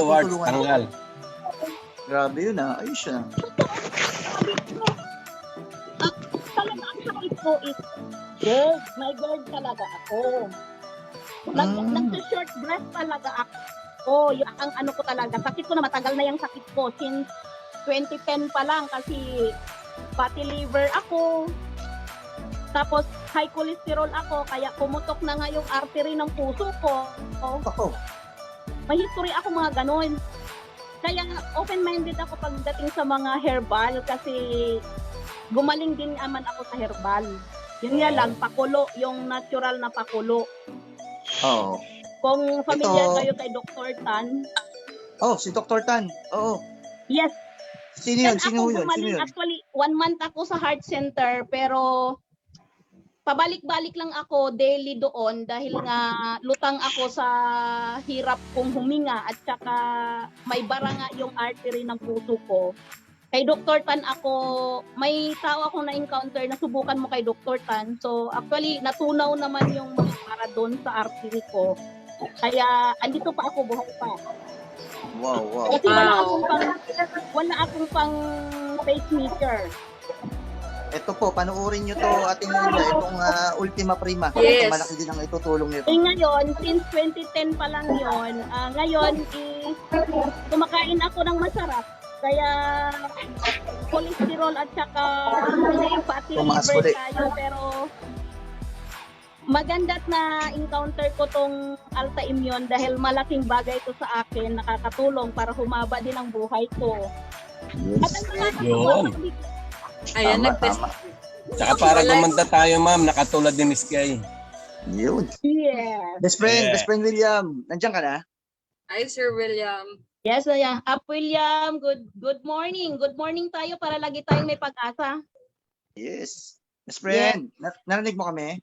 hearts, tutulungan. tanggal. Grabe yun ayos siya. Talaga ang sakit ko is my girl talaga ako. Nag-short breath talaga ako. Yung ang ano ko talaga, sakit ko na matagal na yung sakit ko since 2010 pa lang kasi fatty liver ako. Tapos high cholesterol ako kaya pumutok na nga yung artery ng puso ko. Ako. May history ako mga ganon. Kaya open-minded ako pagdating sa mga herbal kasi gumaling din naman ako sa herbal. Yun nga lang, pakulo, yung natural na pakulo. Oo. Kung familiar kayo kay Dr. Tan. Oh, si Dr. Tan. Oo. Yes. Sino yun? Sino yun? Actually, 1 month ako sa heart center pero pabalik-balik lang ako daily doon dahil nga lutang ako sa hirap kong huminga at saka may bara nga yung artery ng puso ko. Kay Dr. Tan ako, may tao akong na-encounter na subukan mo kay Dr. Tan. So actually, natunaw naman yung para doon sa artery ko. Kaya andito pa ako, buhay pa. Wow. Kasi wala akong pang pacemaker. Ito po, panuorin nyo to ating itong Ultima Prima. Yes. Malaki din ang itutulong nito. Ngayon, since 2010 pa lang yon, ngayon kumakain ako ng masarap. Kaya cholesterol at saka fatty liver tayo. Pero maganda't na encounter ko tong Alta-Immune dahil malaking bagay ito sa akin, nakakatulong para humaba din ang buhay ko. Yes. Yun. Ayan, nag-test. Tsaka para gumanda tayo, ma'am, nakatulad din ni Sky. Yun. Yeah. Best friend William, nandiyan ka na? Hi, Sir William. Yes, William, good morning. Good morning tayo para lagi tayong may pag-asa. Yes. Best friend, narinig mo kami?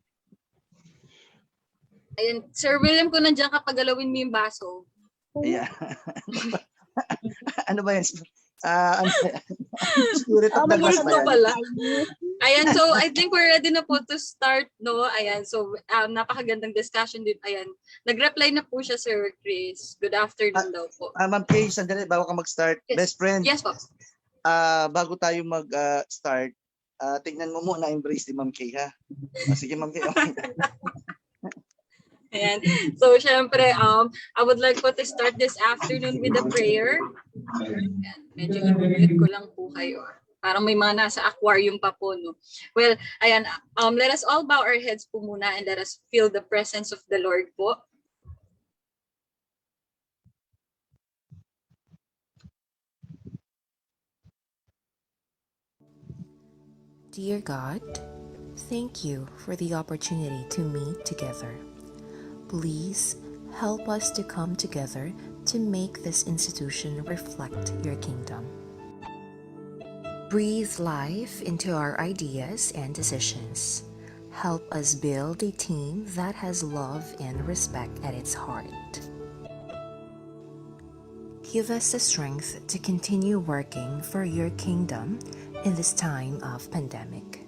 Ayan, Sir William, kung nandiyan ka, pagalawin mo yung baso. Yeah. Ano ba yan? Spirit of the glass ba yan? Pala. Ayan, so I think we're ready na po to start, no? Ayan, so napakagandang discussion din. Ayan, nag-reply na po siya, Sir Chris. Good afternoon daw po. Ma'am Kay, sandali, bago ka mag-start. Yes. Best friend, Yes po. bago tayo mag-start, tignan mo muna embrace ni Ma'am Kay, ha? Sige, Ma'am Kay. Okay. Ayan. So, syempre, I would like po to start this afternoon with a prayer. Ayan. Medyo i-mute ko lang po kayo. Parang may mga nasa aquarium pa po, no? Well, ayan, let us all bow our heads po muna and let us feel the presence of the Lord po. Dear God, thank you for the opportunity to meet together. Please help us to come together to make this institution reflect your kingdom. Breathe life into our ideas and decisions. Help us build a team that has love and respect at its heart. Give us the strength to continue working for your kingdom in this time of pandemic.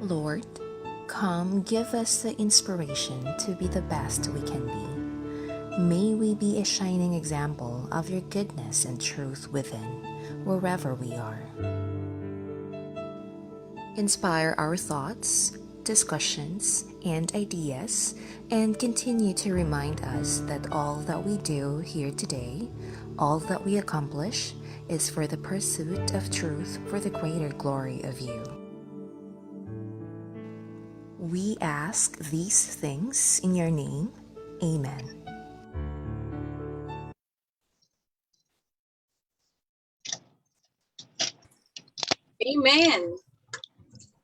Lord, come give us the inspiration to be the best we can be. May we be a shining example of your goodness and truth within, wherever we are. Inspire our thoughts, discussions, and ideas, and continue to remind us that all that we do here today, all that we accomplish, is for the pursuit of truth for the greater glory of you. We ask these things in your name. Amen. Amen.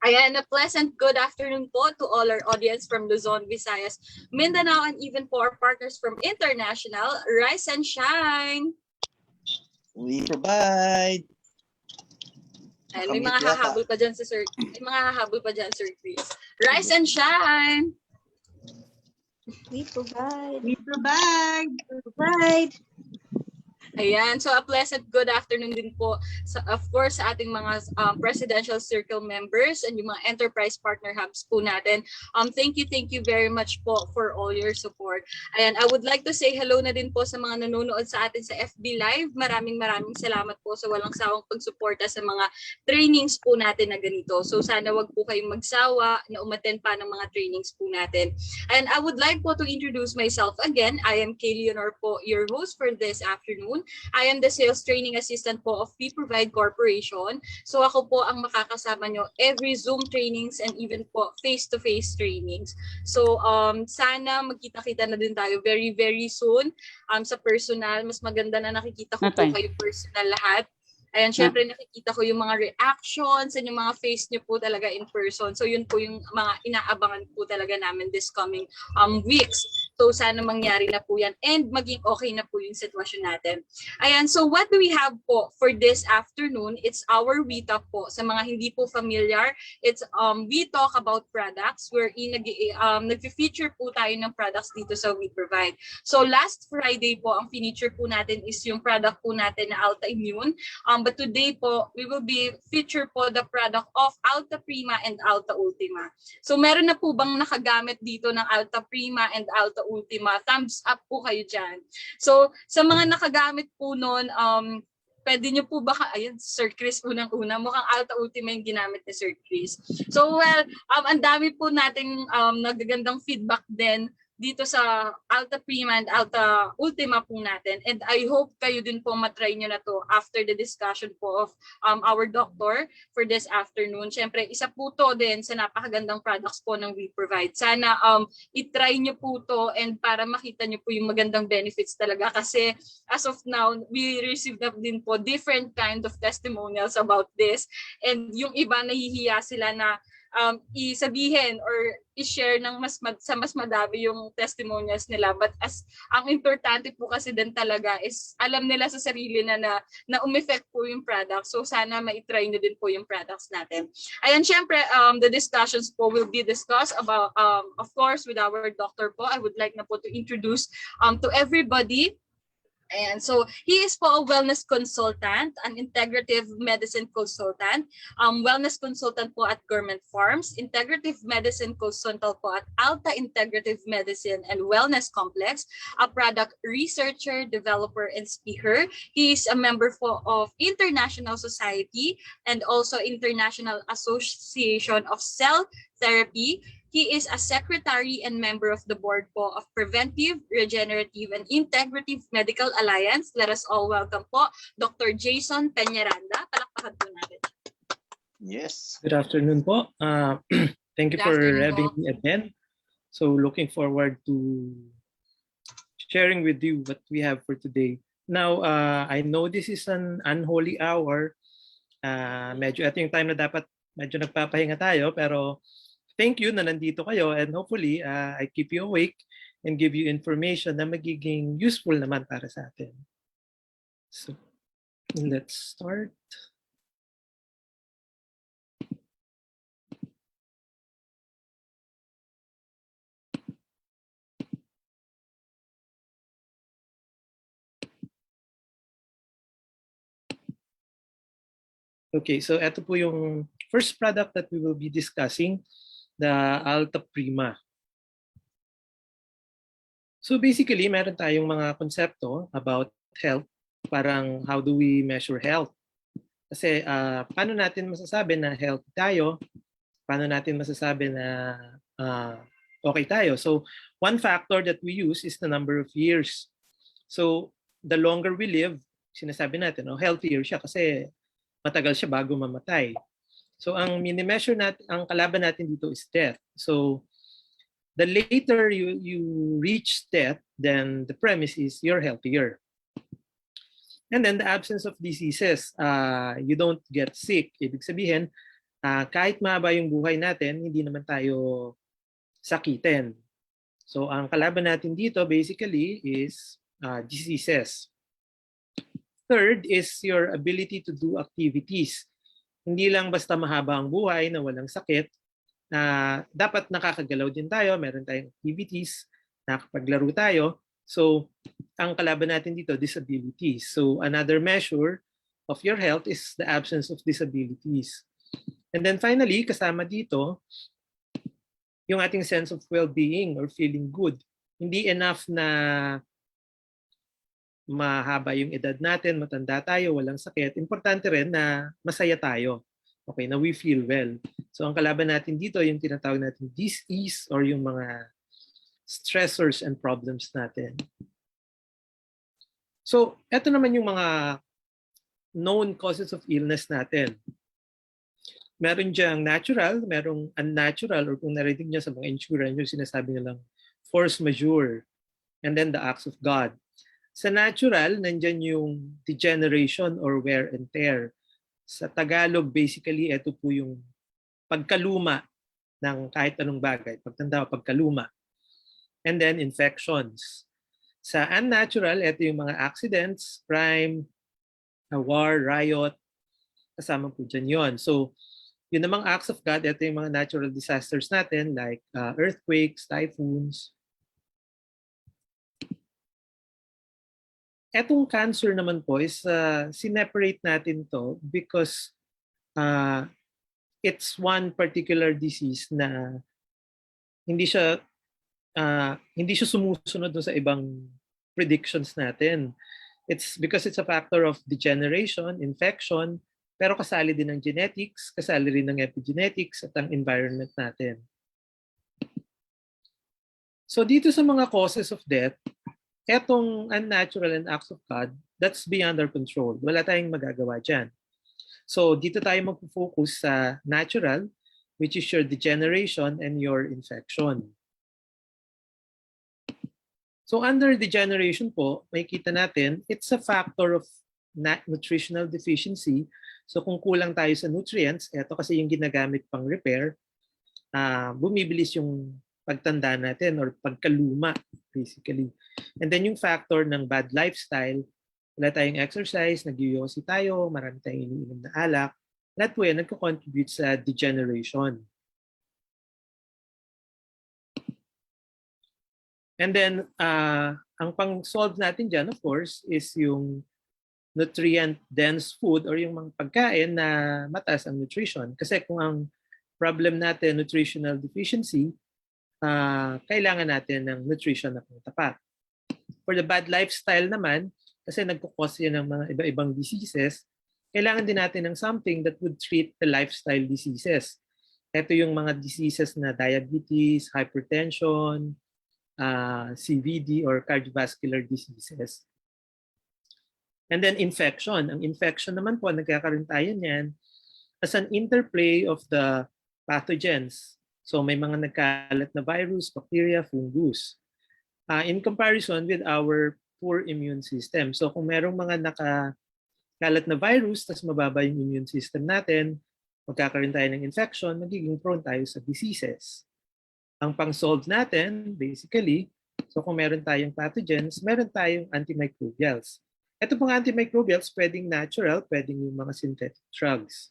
Ayan, a pleasant good afternoon po to all our audience from Luzon, Visayas, Mindanao, and even for our partners from international. Rise and shine. We provide. Ayan, may mga hahabol pa dyan, Sir. May mga hahabol pa dyan, Sir Chris. Rise and shine. We provide. We provide. We provide. Ayan, so a pleasant good afternoon din po of course sa ating mga presidential circle members and yung mga enterprise partner hubs po natin. Thank you very much po for all your support. Ayan, I would like to say hello na din po sa mga nanonood sa atin sa FB Live. Maraming salamat po sa walang sawang pagsuporta sa mga trainings po natin na ganito. So sana wag po kayong magsawa na umattend pa ng mga trainings po natin. And I would like po to introduce myself again. I am Kay Leonor po, your host for this afternoon. I am the Sales Training Assistant po of We Provide Corporation. So ako po ang makakasama nyo every Zoom trainings and even po face-to-face trainings. So sana magkita-kita na din tayo very soon sa personal. Mas maganda na nakikita ko po kayo personal lahat. Ayan, syempre nakikita ko yung mga reactions and yung mga face niyo po talaga in person. So yun po yung mga inaabangan po talaga namin this coming weeks. So sana mangyari na po yan and maging okay na po yung sitwasyon natin. Ayan, so what do we have po for this afternoon? It's our WETAP po. Sa mga hindi po familiar, it's we talk about products wherein nag-feature po tayo ng products dito sa We Provide. So last Friday po, ang feature po natin is yung product po natin na Alta-Immune. But today po, we will be feature po the product of Altaprima and Altaultima. So meron na po bang nakagamit dito ng Altaprima and Altaultima? Thumbs up po kayo dyan. So sa mga nakagamit po nun, pwede nyo po ba, ayun, Sir Chris unang-una, mukhang Altaultima yung ginamit ni Sir Chris. So well, ang dami po nating nagagandang feedback din dito sa Altaprima and Altaultima po natin. And I hope kayo din po matry nyo na to after the discussion po of our doctor for this afternoon. Siyempre, isa po to din sa napakagandang products po ng We Provide. Sana itry nyo po to and para makita nyo po yung magandang benefits talaga. Kasi as of now, we received na din po different kind of testimonials about this. And yung iba nahihiya sila na isabihin or i-share ng mas madami yung testimonials nila, but ang importante po kasi din talaga is alam nila sa sarili na umeffect po yung product, so sana ma-try nyo din po yung products natin. Ayan, syempre the discussions po will be discussed about of course with our doctor po. I would like na po to introduce to everybody. And so he is po a wellness consultant, an integrative medicine consultant, wellness consultant po at Government Farms, integrative medicine consultant po at Alta Integrative Medicine and Wellness Complex, a product researcher, developer, and speaker. He is a member po of International Society and also International Association of Cell Therapy. He is a secretary and member of the board po of Preventive, Regenerative, and Integrative Medical Alliance. Let us all welcome po Dr. Jason Peñaranda. Palakpakan po natin. Yes. Good afternoon po. Thank you for having me again. So looking forward to sharing with you what we have for today. Now, I know this is an unholy hour. Medyo ito yung time na dapat medyo nagpapahinga tayo, pero thank you na nandito kayo and hopefully I keep you awake and give you information na magiging useful naman para sa atin. So, let's start. Okay, so ito po yung first product that we will be discussing, the Altaprima. So basically, meron tayong mga konsepto about health. Parang how do we measure health? Kasi paano natin masasabi na healthy tayo? Paano natin masasabi na okay tayo? So one factor that we use is the number of years. So the longer we live, sinasabi natin, healthier siya kasi matagal siya bago mamatay. So ang mini-measure natin, ang kalaban natin dito is death. So the later you reach death, then the premise is you're healthier. And then the absence of diseases, you don't get sick. Ibig sabihin, kahit mahaba yung buhay natin, hindi naman tayo sakitin. So ang kalaban natin dito basically is diseases. Third is your ability to do activities. Hindi lang basta mahaba ang buhay na walang sakit, dapat nakakagalaw din tayo, meron tayong activities, nakapaglaro tayo, So, ang kalaban natin dito, disabilities. So, another measure of your health is the absence of disabilities. And then finally, kasama dito, yung ating sense of well-being or feeling good. Hindi enough na mahaba yung edad natin, matanda tayo, walang sakit. Importante rin na masaya tayo. Okay, na we feel well. So ang kalaban natin dito, yung tinatawag natin dis-ease or yung mga stressors and problems natin. So, eto naman yung mga known causes of illness natin. Meron diyang natural, merong unnatural, or kung narinig niyo sa mga insurance, yung sinasabi nilang force majeure, and then the acts of God. Sa natural, nandyan yung degeneration or wear and tear. Sa Tagalog, basically, ito po yung pagkaluma ng kahit anong bagay. Pagtanda, pagkaluma. And then, infections. Sa unnatural, ito yung mga accidents, crime, war, riot, kasama po dyan yun. So, yun namang acts of God, ito yung mga natural disasters natin like earthquakes, typhoons. Etong cancer naman po is sineparate natin to because it's one particular disease na hindi siya sumusunod sa ibang predictions natin. It's because it's a factor of degeneration, infection, pero kasali din ng genetics, kasali rin ng epigenetics at ang environment natin. So dito sa mga causes of death, etong unnatural and acts of God, that's beyond our control. Wala tayong magagawa dyan. So dito tayo mag-focus sa natural, which is your degeneration and your infection. So under degeneration po, makikita natin, it's a factor of nutritional deficiency. So kung kulang tayo sa nutrients, ito kasi yung ginagamit pang repair, bumibilis yung pagtanda natin or pagkaluma basically. And then yung factor ng bad lifestyle, wala tayong exercise, nag-yoyosi tayo, marami tayong iniinom na alak, that way nagko-contribute sa degeneration. And then ang pang-solve natin dyan of course is yung nutrient-dense food or yung mga pagkain na mataas ang nutrition. Kasi kung ang problem natin nutritional deficiency, kailangan natin ng nutrition na tapat. For the bad lifestyle naman, kasi nagkukos yan ng mga iba-ibang diseases, kailangan din natin ng something that would treat the lifestyle diseases. Ito yung mga diseases na diabetes, hypertension, CVD or cardiovascular diseases. And then infection. Ang infection naman po, nagkakaroon tayo niyan as an interplay of the pathogens. So may mga nagkalat na virus, bacteria, fungus. In comparison with our poor immune system. So kung merong mga nakakalat na virus, tas mababa yung immune system natin, magkakaroon tayo ng infection, magiging prone tayo sa diseases. Ang pang-solve natin, basically, so kung meron tayong pathogens, meron tayong antimicrobials. Ito pong antimicrobials, pwedeng natural, pwedeng yung mga synthetic drugs.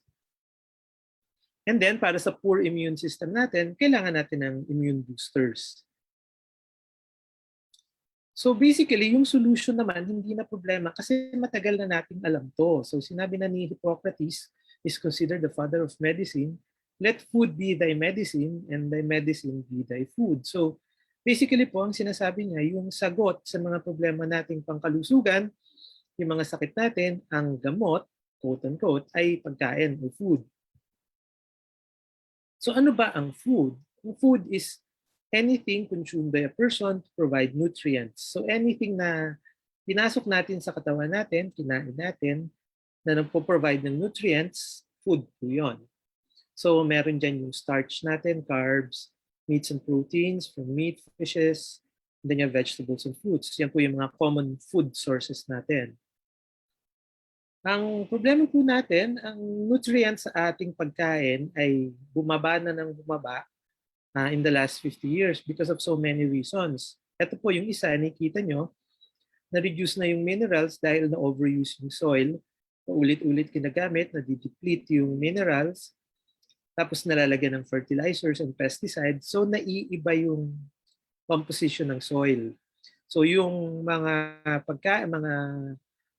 And then, para sa poor immune system natin, kailangan natin ng immune boosters. So basically, yung solution naman, hindi na problema kasi matagal na nating alam to. So sinabi na ni Hippocrates, is considered the father of medicine. Let food be thy medicine and thy medicine be thy food. So basically po, ang sinasabi niya, yung sagot sa mga problema nating pangkalusugan, yung mga sakit natin, ang gamot, quote-unquote, ay pagkain o food. So ano ba ang food? Ang food is anything consumed by a person to provide nutrients. So anything na pinasok natin sa katawan natin, kinain natin, na nagpo-provide ng nutrients, food po yun. So meron dyan yung starch natin, carbs, meats and proteins from meat, fishes, and then yung vegetables and fruits. Yan po yung mga common food sources natin. Ang problema po natin, ang nutrients sa ating pagkain ay bumaba na ng bumaba in the last 50 years because of so many reasons. Ito po yung isa, nakikita nyo, na-reduce na yung minerals dahil na-overuse yung soil. Ulit-ulit kinagamit, na-deplete yung minerals, tapos nalalagyan ng fertilizers and pesticides. So naiiba yung composition ng soil. So yung mga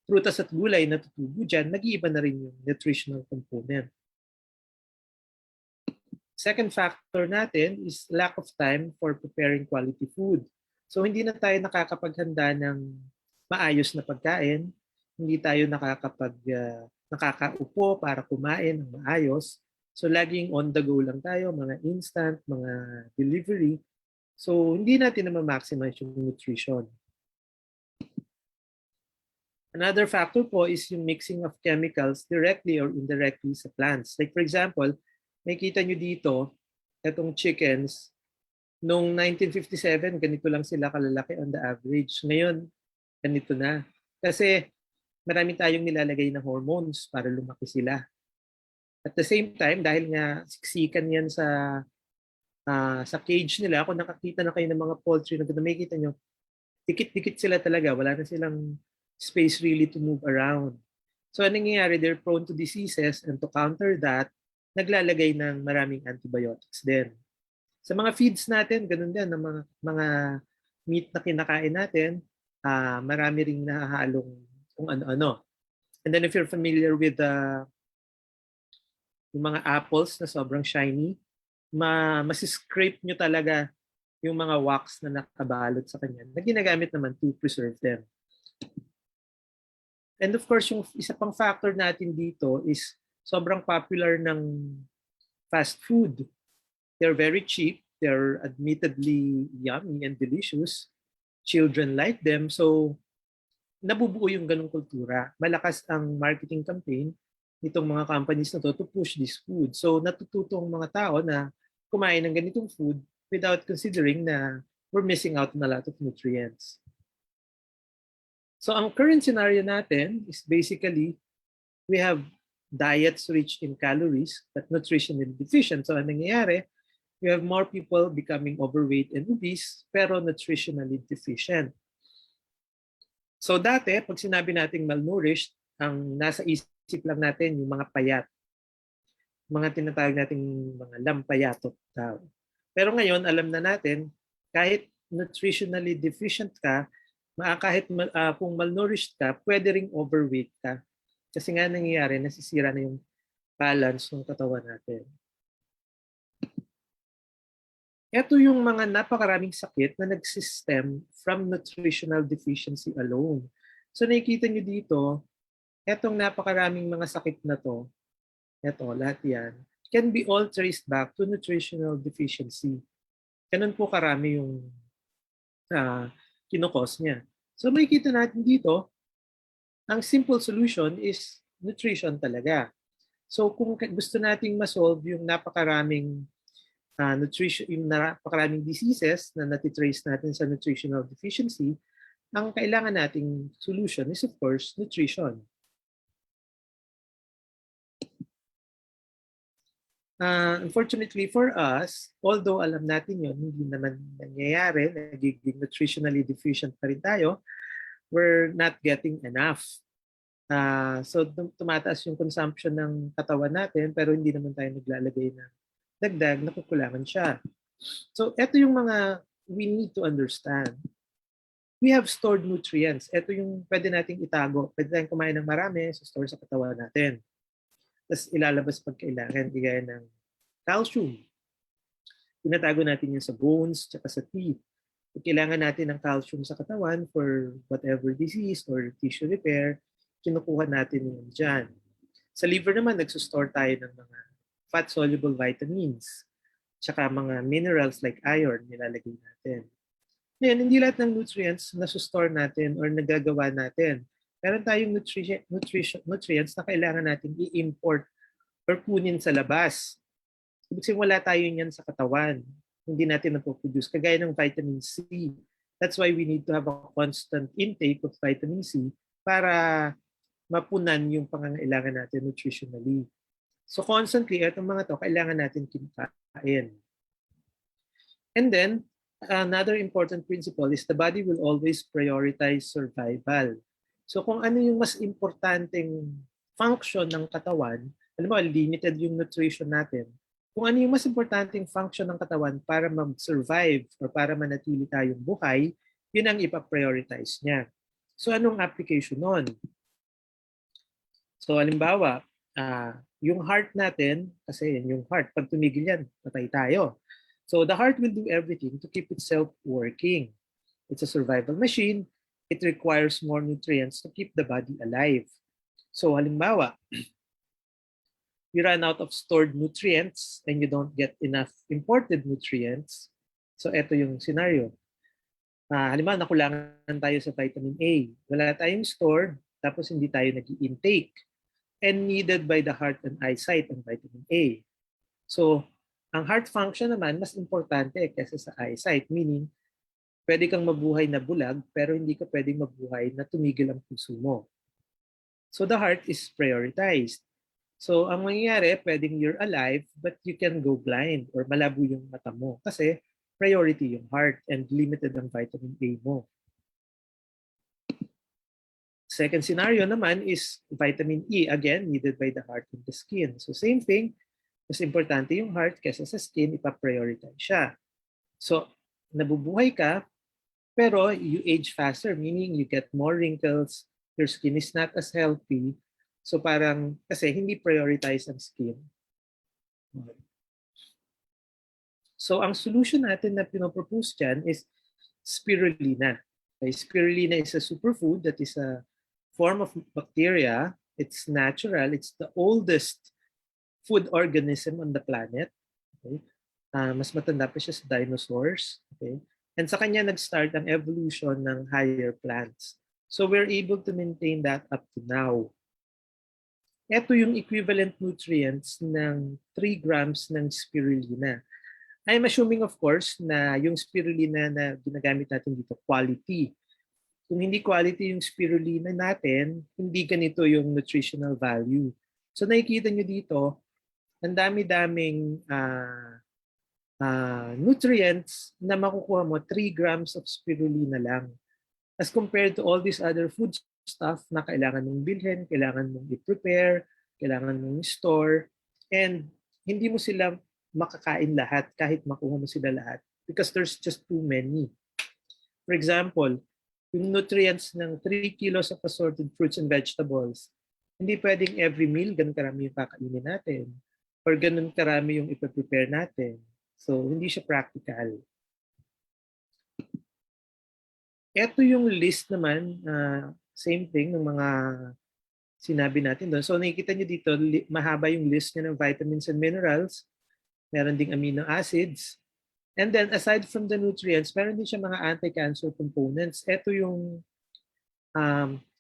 prutas at gulay na tutubo dyan, nag-iiba na rin yung nutritional component. Second factor natin is lack of time for preparing quality food. So hindi na tayo nakakapaghanda ng maayos na pagkain, hindi tayo nakakaupo para kumain ng maayos. So laging on the go lang tayo, mga instant, mga delivery. So hindi natin na ma-maximize yung nutrition. Another factor po is yung mixing of chemicals directly or indirectly sa plants. Like for example, makita nyo dito, itong chickens, noong 1957, ganito lang sila kalalaki on the average. Ngayon, ganito na. Kasi marami tayong nilalagay na hormones para lumaki sila. At the same time, dahil nga siksikan yan sa cage nila, kung nakakita na kayo ng mga poultry na makikita nyo, dikit-dikit sila talaga. Wala na silang space really to move around. So anong nangyayari, they're prone to diseases, and to counter that, naglalagay ng maraming antibiotics din. Sa mga feeds natin, ganun din, ng mga meat na kinakain natin, marami ring nahahalong kung ano-ano. And then if you're familiar with yung mga apples na sobrang shiny, masiscrape nyo talaga yung mga wax na nakabalot sa kanya na ginagamit naman to preserve them. And of course, yung isa pang factor natin dito is sobrang popular ng fast food. They're very cheap. They're admittedly yummy and delicious. Children like them. So, nabubuo yung ganong kultura. Malakas ang marketing campaign nitong mga companies na to push this food. So, natututo ang mga tao na kumain ng ganitong food without considering na we're missing out on a lot of nutrients. So, ang current scenario natin is basically we have diets rich in calories but nutritionally deficient. So, anong nangyayari? You have more people becoming overweight and obese pero nutritionally deficient. So, dati, pag sinabi nating malnourished, ang nasa isip lang natin yung mga payat. Mga tinatawag nating mga lampayatot tao. Pero ngayon, alam na natin, kahit nutritionally deficient ka, kahit kung malnourished ka, pwede ring overweight ka. Kasi nga nangyayari, nasisira na yung balance ng katawan natin. Ito yung mga napakaraming sakit na nagsistem from nutritional deficiency alone. So nakikita nyo dito, etong napakaraming mga sakit na to, eto, lahat yan, can be all traced back to nutritional deficiency. Ganun po karami yung kinukos niya. So makikita natin dito, ang simple solution is nutrition talaga. So kung gusto nating ma-solve yung napakaraming yung napakaraming diseases na natitrace natin sa nutritional deficiency, ang kailangan nating solution is of course nutrition. Unfortunately for us, although alam natin yun, hindi naman nangyayari, nagiging nutritionally deficient pa rin tayo, we're not getting enough. So tumataas yung consumption ng katawan natin pero hindi naman tayo naglalagay ng dagdag na kukulangan siya. So ito yung mga we need to understand. We have stored nutrients. Ito yung pwede nating itago. Pwede tayong kumain ng marami, store sa katawan natin. Tapos ilalabas pag kailangan, bigay ng calcium. Tinatago natin yun sa bones, tsaka sa teeth. Pag kailangan natin ng calcium sa katawan for whatever disease or tissue repair, kinukuha natin yun dyan. Sa liver naman, nagsusstore tayo ng mga fat-soluble vitamins, tsaka mga minerals like iron, nilalagay natin. Ngayon, hindi lahat ng nutrients na sustore natin or nagagawa natin. Meron tayong nutrients na kailangan natin i-import or kunin sa labas. Ibig sabihin, wala tayo niyan sa katawan. Hindi natin napoproduce. Kagaya ng vitamin C. That's why we need to have a constant intake of vitamin C para mapunan yung pangangailangan natin nutritionally. So constantly, itong mga to, kailangan natin kinakain. And then, another important principle is the body will always prioritize survival. So kung ano yung mas importanteng function ng katawan, alam mo, limited yung nutrition natin. Kung ano yung mas importanteng function ng katawan para mag-survive or para manatili tayong buhay, yun ang ipa-prioritize niya. So anong application nun? So halimbawa, yung heart natin, kasi yung heart, pag tumigil yan, patay tayo. So the heart will do everything to keep itself working. It's a survival machine. It requires more nutrients to keep the body alive. So halimbawa, you run out of stored nutrients and you don't get enough imported nutrients. So ito yung scenario. Halimbawa, nakulangan tayo sa vitamin A. Wala tayong stored, tapos hindi tayo nag-intake. And needed by the heart and eyesight ang vitamin A. So, ang heart function naman, mas importante kaysa sa eyesight. Meaning, pwede kang mabuhay na bulag, pero hindi ka pwedeng mabuhay na tumigil ang puso mo. So, the heart is prioritized. So, ang mangyayari, pwedeng you're alive, but you can go blind or malabo yung mata mo. Kasi, priority yung heart and limited ang vitamin A mo. Second scenario naman is vitamin E, again, needed by the heart and the skin. So same thing, mas importante yung heart kaysa sa skin, ipa-prioritize siya. So, nabubuhay ka, pero you age faster, meaning you get more wrinkles, your skin is not as healthy. So parang, kasi hindi prioritize ang skin. So ang solution natin na pinopropose dyan is spirulina. Okay, spirulina is a superfood that is a form of bacteria. It's natural. It's the oldest food organism on the planet. Okay? Mas matanda pa siya sa dinosaurs. Okay? And sa kanya nag-start ang evolution ng higher plants. So we're able to maintain that up to now. Ito yung equivalent nutrients ng 3 grams ng spirulina. I'm assuming, of course, na yung spirulina na ginagamit natin dito, quality. Kung hindi quality yung spirulina natin, hindi ganito yung nutritional value. So nakikita nyo dito, ang dami-daming nutrients na makukuha mo, 3 grams of spirulina lang. As compared to all these other food stuff na kailangan mong bilhin, kailangan mong i-prepare, kailangan mong i-store, and hindi mo sila makakain lahat kahit makuha mo sila lahat because there's just too many. For example, yung nutrients ng 3 kilos of assorted fruits and vegetables, hindi pwedeng every meal ganun karami yung kakainin natin or ganun karami yung ipaprepare natin. So, hindi siya practical. Ito yung list naman, same thing, ng mga sinabi natin doon. So, nakikita nyo dito, mahaba yung list niya ng vitamins and minerals. Meron ding amino acids. And then, aside from the nutrients, meron din siya mga anti-cancer components. Ito yung,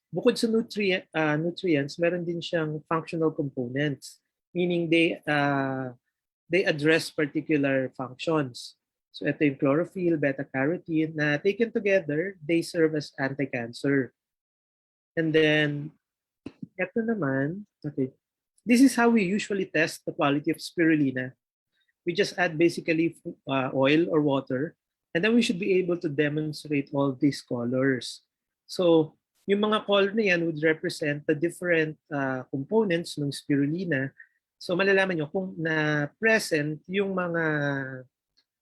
bukod sa nutrients, meron din siyang functional components. Meaning, they address particular functions. So, ito yung chlorophyll, beta-carotene, na taken together, they serve as anti-cancer. And then, ito naman, okay, this is how we usually test the quality of spirulina. We just add basically oil or water, and then we should be able to demonstrate all these colors. So, yung mga color na yan would represent the different components ng spirulina. So, malalaman nyo kung na-present yung mga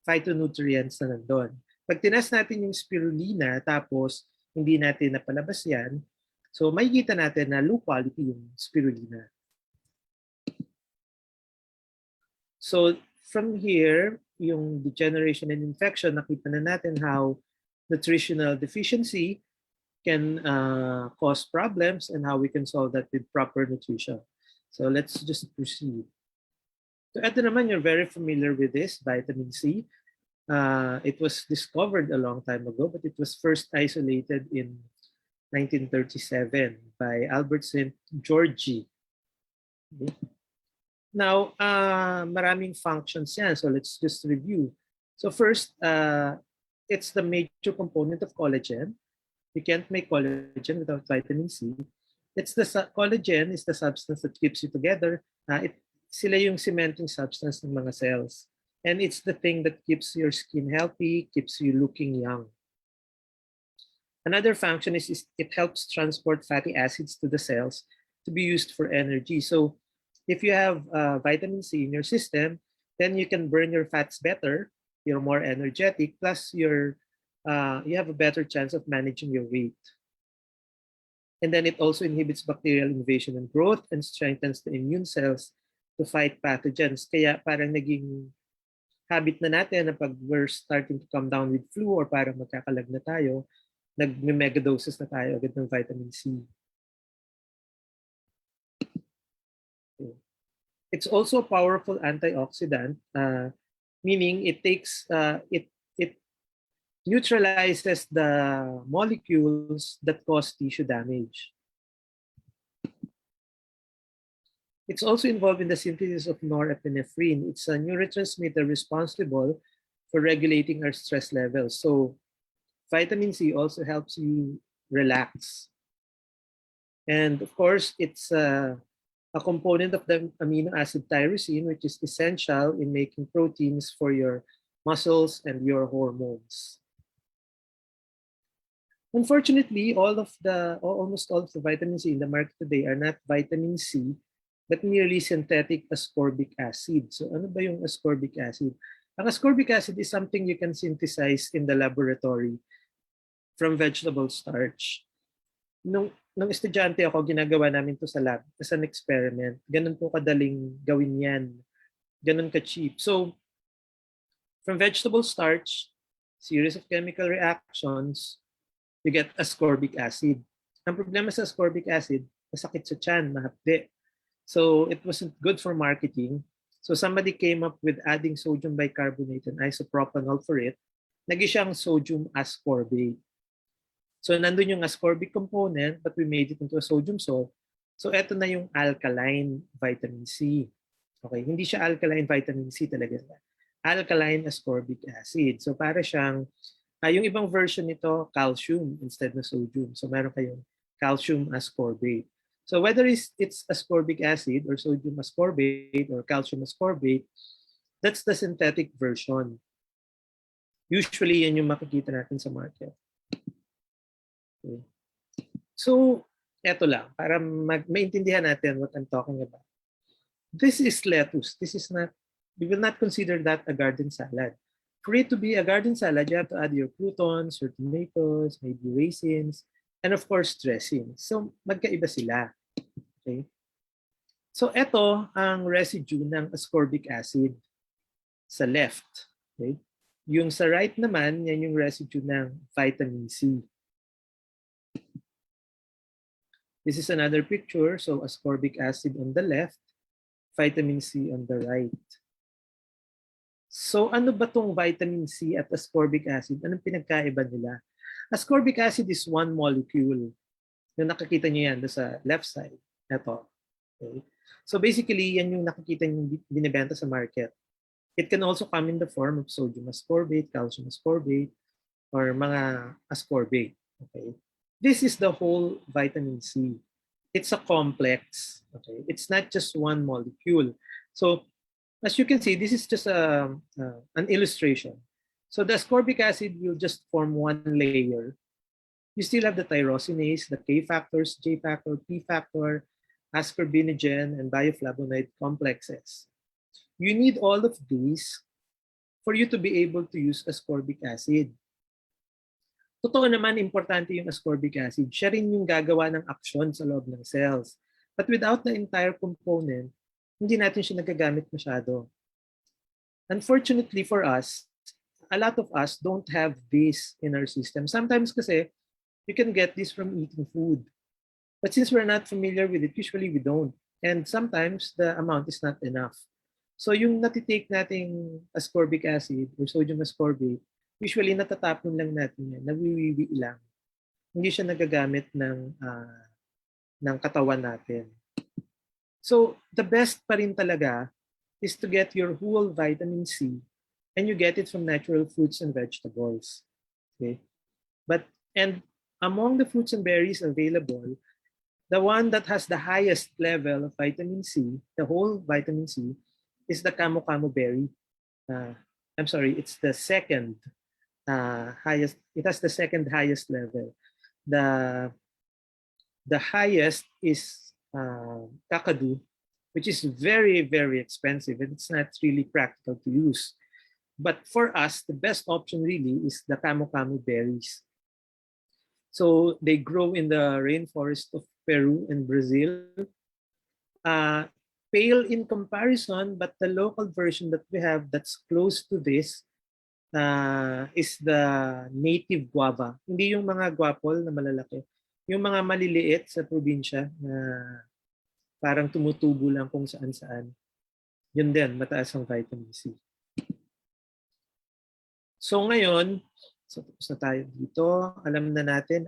phytonutrients na nandun. Pag tinest natin yung spirulina, tapos hindi natin napalabas yan, so makikita natin na low quality yung spirulina. So, from here, yung degeneration and infection, nakita na natin how nutritional deficiency can cause problems and how we can solve that with proper nutrition. So let's just proceed. So ito naman, you're very familiar with this, vitamin C. It was discovered a long time ago, but it was first isolated in 1937 by Albert St. Georgi. Okay. Now, maraming functions yan. So let's just review. So first, it's the major component of collagen. You can't make collagen without vitamin C. Collagen is the substance that keeps you together. Sila yung cementing substance ng mga cells. And it's the thing that keeps your skin healthy, keeps you looking young. Another function is it helps transport fatty acids to the cells to be used for energy. So if you have vitamin C in your system, then you can burn your fats better, you're more energetic, plus your you have a better chance of managing your weight. And then it also inhibits bacterial invasion and growth and strengthens the immune cells to fight pathogens. Kaya parang naging habit na natin na pag we're starting to come down with flu or parang magkakalag na tayo, nag-megadoses na tayo agad ng vitamin C. It's also a powerful antioxidant, meaning it neutralizes the molecules that cause tissue damage. It's also involved in the synthesis of norepinephrine. It's a neurotransmitter responsible for regulating our stress levels. So vitamin C also helps you relax. And of course, it's a component of the amino acid tyrosine, which is essential in making proteins for your muscles and your hormones. Unfortunately, almost all of the vitamin C in the market today are not vitamin C, but merely synthetic ascorbic acid. So ano ba yung ascorbic acid? Ang ascorbic acid is something you can synthesize in the laboratory from vegetable starch. Nung estudyante ako, ginagawa namin to sa lab as an experiment. Ganun po kadaling gawin yan. Ganun ka-cheap. So, from vegetable starch, series of chemical reactions, you get ascorbic acid. Ang problema sa ascorbic acid, masakit sa tiyan, mahapde. So, it wasn't good for marketing. So, somebody came up with adding sodium bicarbonate and isopropanol for it. Naging siyang sodium ascorbate. So, nandun yung ascorbic component, but we made it into a sodium salt. So, eto na yung alkaline vitamin C. Okay, hindi siya alkaline vitamin C talaga. Alkaline ascorbic acid. So, para siyang, yung ibang version nito, calcium instead of sodium. So, meron kayong calcium ascorbate. So, whether it's ascorbic acid or sodium ascorbate or calcium ascorbate, that's the synthetic version. Usually, yan yung makikita natin sa market. Okay. So, eto lang, para maintindihan natin what I'm talking about. This is lettuce. This is not, we will not consider that a garden salad. For it to be a garden salad, you have to add your croutons, your tomatoes, maybe raisins, and of course, dressing. So, magkaiba sila. Okay? So, eto ang residue ng ascorbic acid sa left. Okay? Yung sa right naman, yan yung residue ng vitamin C. This is another picture. So, ascorbic acid on the left, vitamin C on the right. So, ano ba tong vitamin C at ascorbic acid? Anong pinagkaiba nila? Ascorbic acid is one molecule. Yung nakikita nyo yan sa left side. Ito. Okay. So, basically, yan yung nakikita nyo binibenta sa market. It can also come in the form of sodium ascorbate, calcium ascorbate, or mga ascorbate. Okay. This is the whole vitamin C. It's a complex. Okay. It's not just one molecule. So, as you can see, this is just an illustration. So the ascorbic acid will just form one layer. You still have the tyrosinase, the K factors, J factor, P factor, ascorbinogen, and bioflavonoid complexes. You need all of these for you to be able to use ascorbic acid. Totoo naman, importante yung ascorbic acid. Siya rin yung gagawa ng aksyon sa loob ng cells. But without the entire component, hindi natin siya nagagamit masyado. Unfortunately for us, a lot of us don't have this in our system. Sometimes kasi, you can get this from eating food. But since we're not familiar with it, usually we don't. And sometimes the amount is not enough. So yung natitake nating ascorbic acid or sodium ascorbate, usually natatapon lang natin yan, nawiwiwi lang. Hindi siya nagagamit ng katawan natin. So the best pa rin talaga is to get your whole vitamin C and you get it from natural fruits and vegetables. Okay? And among the fruits and berries available, the one that has the highest level of vitamin C, the whole vitamin C, is the camu-camu berry. I'm sorry, it's the second highest. It has the second highest level. The highest is kakadu, which is very, very expensive and it's not really practical to use. But for us, the best option really is the camu-camu berries. So they grow in the rainforest of Peru and Brazil. Pale in comparison, but the local version that we have that's close to this is the native guava. Hindi yung mga guapol na malalaki. Yung mga maliliit sa probinsya na parang tumutubo lang kung saan-saan. Yun din, mataas ang vitamin C. So ngayon, tapos na tayo dito. Alam na natin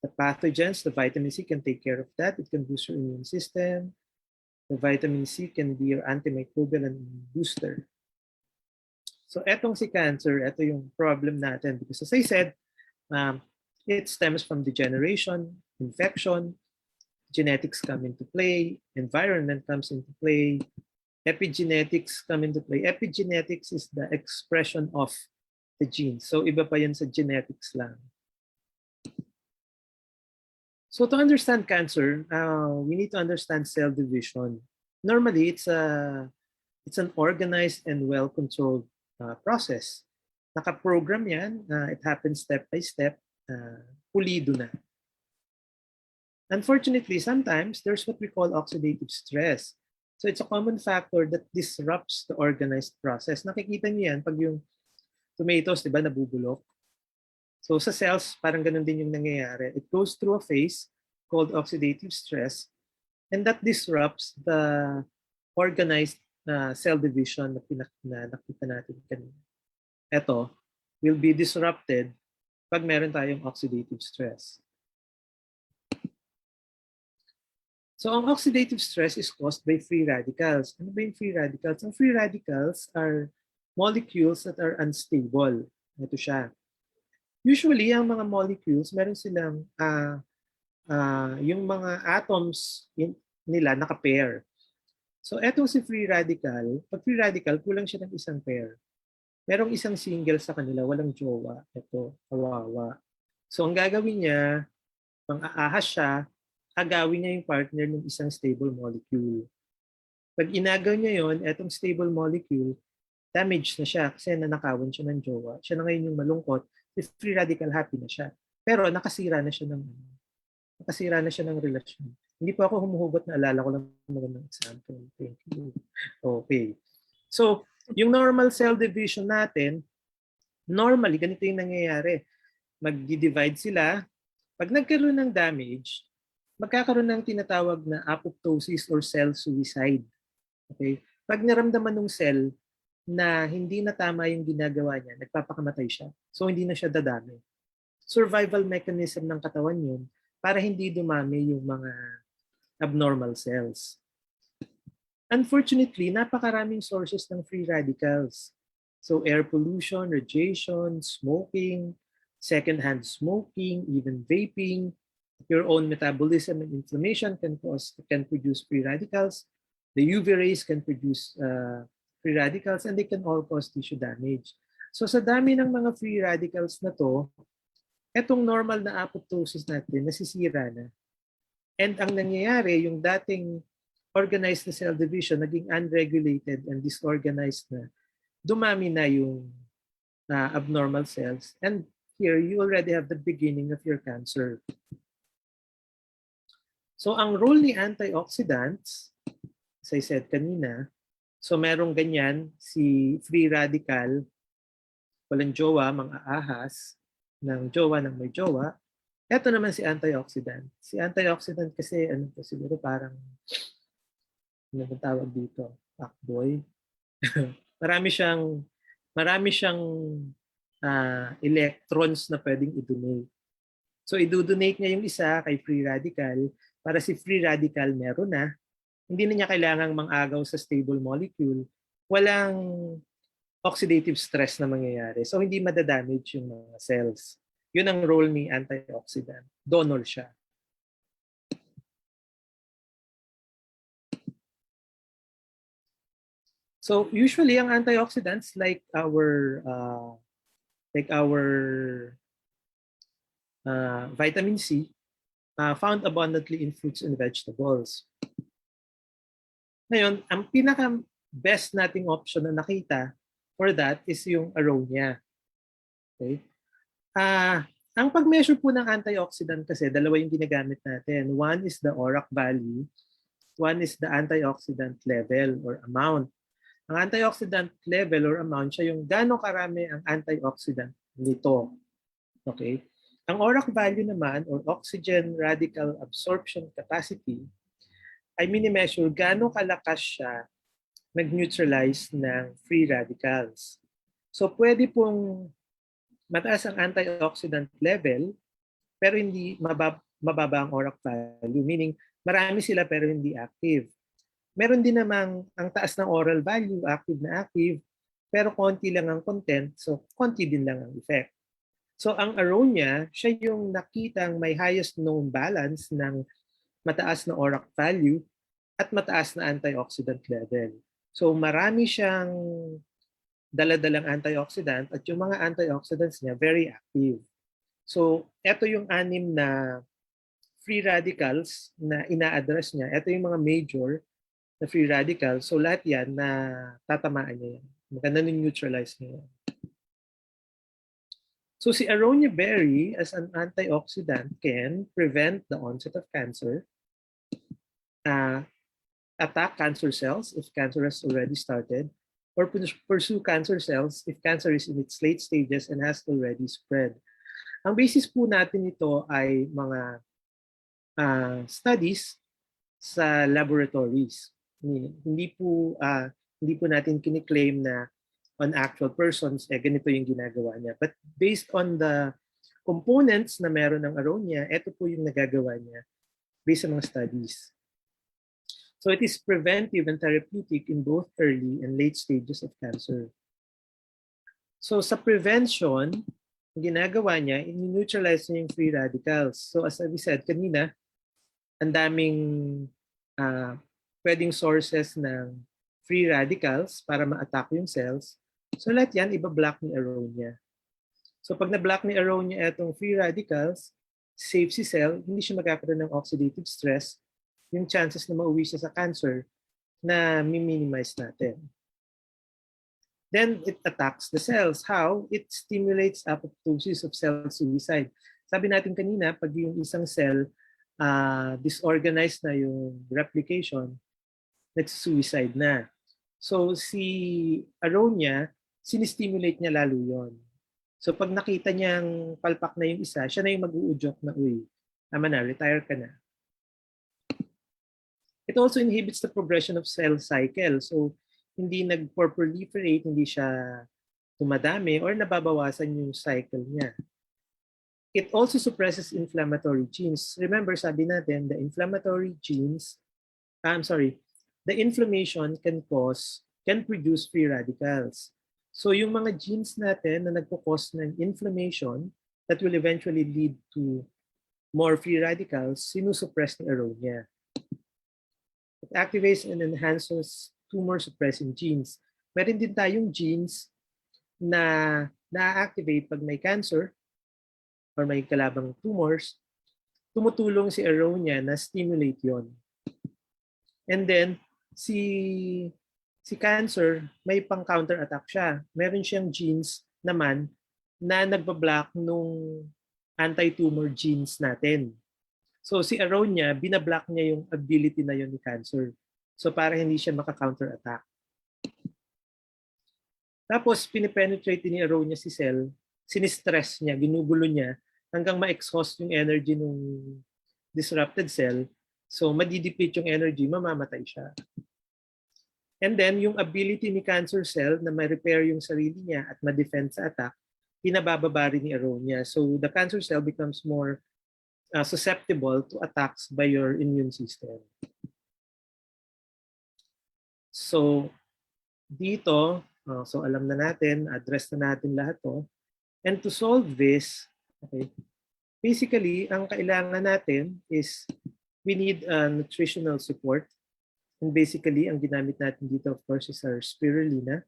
the pathogens, the vitamin C can take care of that. It can boost your immune system. The vitamin C can be your antimicrobial and booster. So etong si cancer, ito yung problem natin. Because as I said, it stems from degeneration, infection, genetics come into play, environment comes into play, epigenetics come into play. Epigenetics is the expression of the genes. So iba pa yun sa genetics lang. So to understand cancer, we need to understand cell division. Normally, it's an organized and well-controlled process. Naka-program yan. It happens step by step. Pulido na. Unfortunately, sometimes there's what we call oxidative stress. So it's a common factor that disrupts the organized process. Nakikita niyo yan pag yung tomatoes, di ba, nabubulok. So sa cells, parang ganun din yung nangyayari. It goes through a phase called oxidative stress, and that disrupts the organized cell division na nakita natin kanina. Ito will be disrupted pag meron tayong oxidative stress. So ang oxidative stress is caused by free radicals. Ano ba yung free radicals? Ang free radicals are molecules that are unstable. Ito siya. Usually, ang mga molecules, meron silang yung mga atoms nila naka-pair. So, etong si free radical, pag free radical, kulang siya ng isang pair. Merong isang single sa kanila, walang jowa. Ito, kawawa. So, ang gagawin niya, pang aahas siya, agawin niya yung partner ng isang stable molecule. Pag inagaw niya yon, etong stable molecule, damaged na siya kasi nanakawan siya ng jowa. Siya na ngayon yung malungkot. If free radical, happy na siya. Pero nakasira na siya ng relasyon. Hindi po ako humuhugot, na alala ko lang magandang example. Thank you. Okay. So, yung normal cell division natin, normally, ganito yung nangyayari. Mag-divide sila. Pag nagkaroon ng damage, magkakaroon ng tinatawag na apoptosis or cell suicide. Okay? Pag naramdaman ng cell na hindi na tama yung ginagawa niya, nagpapakamatay siya. So hindi na siya dadami. Survival mechanism ng katawan yun para hindi dumami yung mga abnormal cells. Unfortunately, napakaraming sources ng free radicals. So air pollution, radiation, smoking, secondhand smoking, even vaping, your own metabolism and inflammation can produce free radicals. The UV rays can produce free radicals, and they can all cause tissue damage. So sa dami ng mga free radicals na to, etong normal na apoptosis natin, nasisira na. And ang nangyayari, yung dating organized na cell division, naging unregulated and disorganized na. Dumami na yung abnormal cells. And here, you already have the beginning of your cancer. So ang role ni antioxidants, as I said kanina, so merong ganyan, si free radical, walang jowa, mga ahas, ng jowa ng may jowa. Ito naman si antioxidant. Si antioxidant kasi, ano to, siguro parang, ano bang tawag dito? Fuckboy. marami siyang electrons na pwedeng i-donate. So i-donate niya yung isa kay free radical para si free radical meron na. Hindi na niya kailangang mang-agaw sa stable molecule. Walang oxidative stress na mangyayari. So hindi madadamage yung mga cells. Yun ang role ni antioxidant. Donor siya. So usually ang antioxidants like our vitamin C found abundantly in fruits and vegetables. Ngayon, ang pinaka-best nating option na nakita for that is yung aronia. Okay? Ang pag-measure po ng antioxidant kasi, dalawa yung ginagamit natin. One is the ORAC value, one is the antioxidant level or amount. Ang antioxidant level or amount, siya yung gano'ng karami ang antioxidant nito. Okay? Ang ORAC value naman, or oxygen radical absorption capacity, ay mini-measure gano'ng kalakas siya mag-neutralize ng free radicals. So pwede pong mataas ang antioxidant level, pero hindi mababa ang ORAC value, meaning marami sila pero hindi active. Meron din namang ang taas ng oral value, active na active, pero konti lang ang content, so konti din lang ang effect. So ang aronia, siya yung nakitang may highest known balance ng mataas na ORAC value at mataas na antioxidant level. So marami siyang dala-dalang antioxidant at yung mga antioxidants niya very active. So ito yung 6 na free radicals na ina-address niya. Ito yung mga major na free radicals. So lahat yan na tatamaan niya yan. Maganda neutralize niya yan. So si aronia berry as an antioxidant can prevent the onset of cancer, attack cancer cells if cancer has already started, or pursue cancer cells if cancer is in its late stages and has already spread. Ang basis po natin ito ay mga studies sa laboratories. Hindi po natin kiniklaim na on actual persons, ganito yung ginagawa niya. But based on the components na meron ng aronia, ito po yung nagagawa niya based sa mga studies. So it is preventive and therapeutic in both early and late stages of cancer. So sa prevention, ginagawa niya, in-neutralize niya yung free radicals. So as we said kanina, ang daming pwedeng sources ng free radicals para ma-attack yung cells. So lahat yan, iba-block ni aronia. So pag na-block ni aronia itong free radicals, safe si cell, hindi siya magkakaroon ng oxidative stress, yung chances na mauwi siya sa cancer na minimize natin. Then it attacks the cells. How? It stimulates apoptosis of cell suicide. Sabi natin kanina, pag yung isang cell disorganized na yung replication, nag-suicide na. So si aronia, sinistimulate niya lalo yon. So pag nakita niyang palpak na yung isa, siya na yung mag-uudyok na, uy, tama na, retire ka na. It also inhibits the progression of cell cycle. So hindi nag-proliferate, hindi siya tumadami or nababawasan yung cycle niya. It also suppresses inflammatory genes. Remember, sabi natin, the inflammation can produce free radicals. So yung mga genes natin na nagpo-cause ng inflammation that will eventually lead to more free radicals, sinusuppress ni aronia. It activates and enhances tumor-suppressing genes. Meron din tayong genes na na-activate pag may cancer or may kalabang tumors. Tumutulong si aronia na stimulate yon. And then, si cancer, may pang-counter-attack siya. Meron siyang genes naman na nagbablock nung anti-tumor genes natin. So si aronia, binablock niya yung ability na yun ni cancer. So para hindi siya maka-counter-attack. Tapos pinipenetrate ni aronia si cell, sinistress niya, ginugulo niya, hanggang ma-exhaust yung energy ng disrupted cell. So madideplete yung energy, mamamatay siya. And then yung ability ni cancer cell na ma-repair yung sarili niya at ma-defend sa attack, pinabababa rin ni aronia. So the cancer cell becomes more susceptible to attacks by your immune system. So dito, so alam na natin, address na natin lahat to. And to solve this, okay, basically, ang kailangan natin is we need nutritional support. And basically, ang ginamit natin dito, of course, is our spirulina.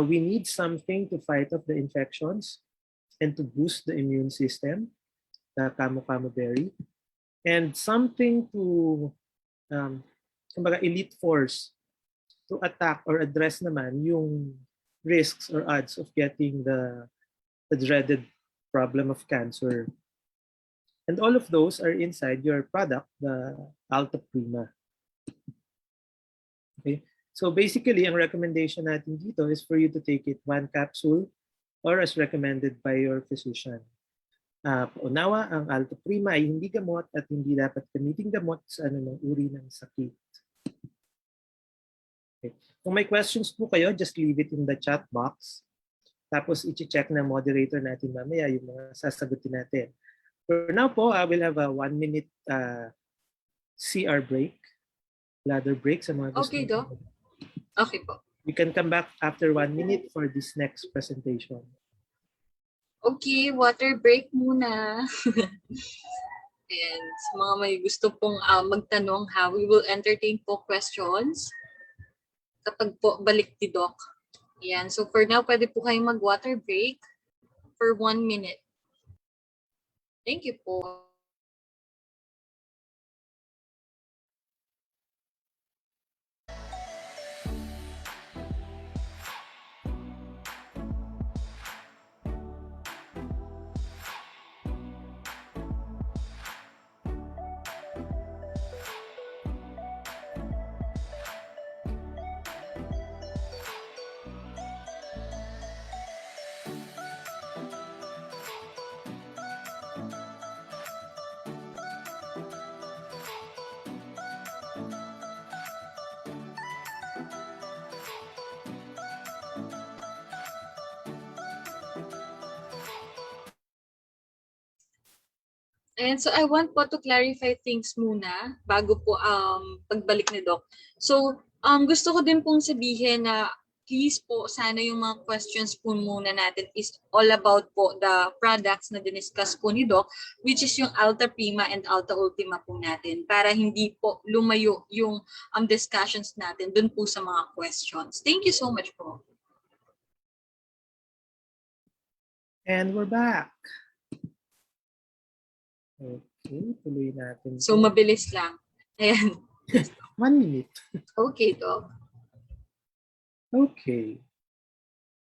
We need something to fight off the infections and to boost the immune system, the kamo-kamo berry. And something to, kumbaga, elite force to attack or address naman yung risks or odds of getting the dreaded problem of cancer. And all of those are inside your product, the Altaprima. Okay? So basically, ang recommendation natin dito is for you to take it 1 capsule or as recommended by your physician. Paunawa, ang Altaprima ay hindi gamot at hindi dapat gamitin gamot sa anumang uri ng sakit. Okay. Kung may questions po kayo, just leave it in the chat box. Tapos i-check na moderator natin mamaya yung mga sasagutin natin. For now po, I will have a 1-minute CR break, bladder break sa mga gusto. Okay, Doc. Okay po. We can come back after 1 minute for this next presentation. Okay, water break muna. And sa mga may gusto pong magtanong, we will entertain po questions kapag po balik ni Doc. Ayan, so for now, pwede po kayong mag-water break for 1 minute. Thank you po. And so I want po to clarify things muna bago po pagbalik ni Doc. So gusto ko din pong sabihin na please po sana yung mga questions po muna natin is all about po the products na diniscuss po ni Doc, which is yung Altaprima and Altaultima po natin para hindi po lumayo yung discussions natin dun po sa mga questions. Thank you so much po. And we're back. Okay, tuloy natin. So mabilis lang. Ayan. 1 minute. Okay, Doc. Okay.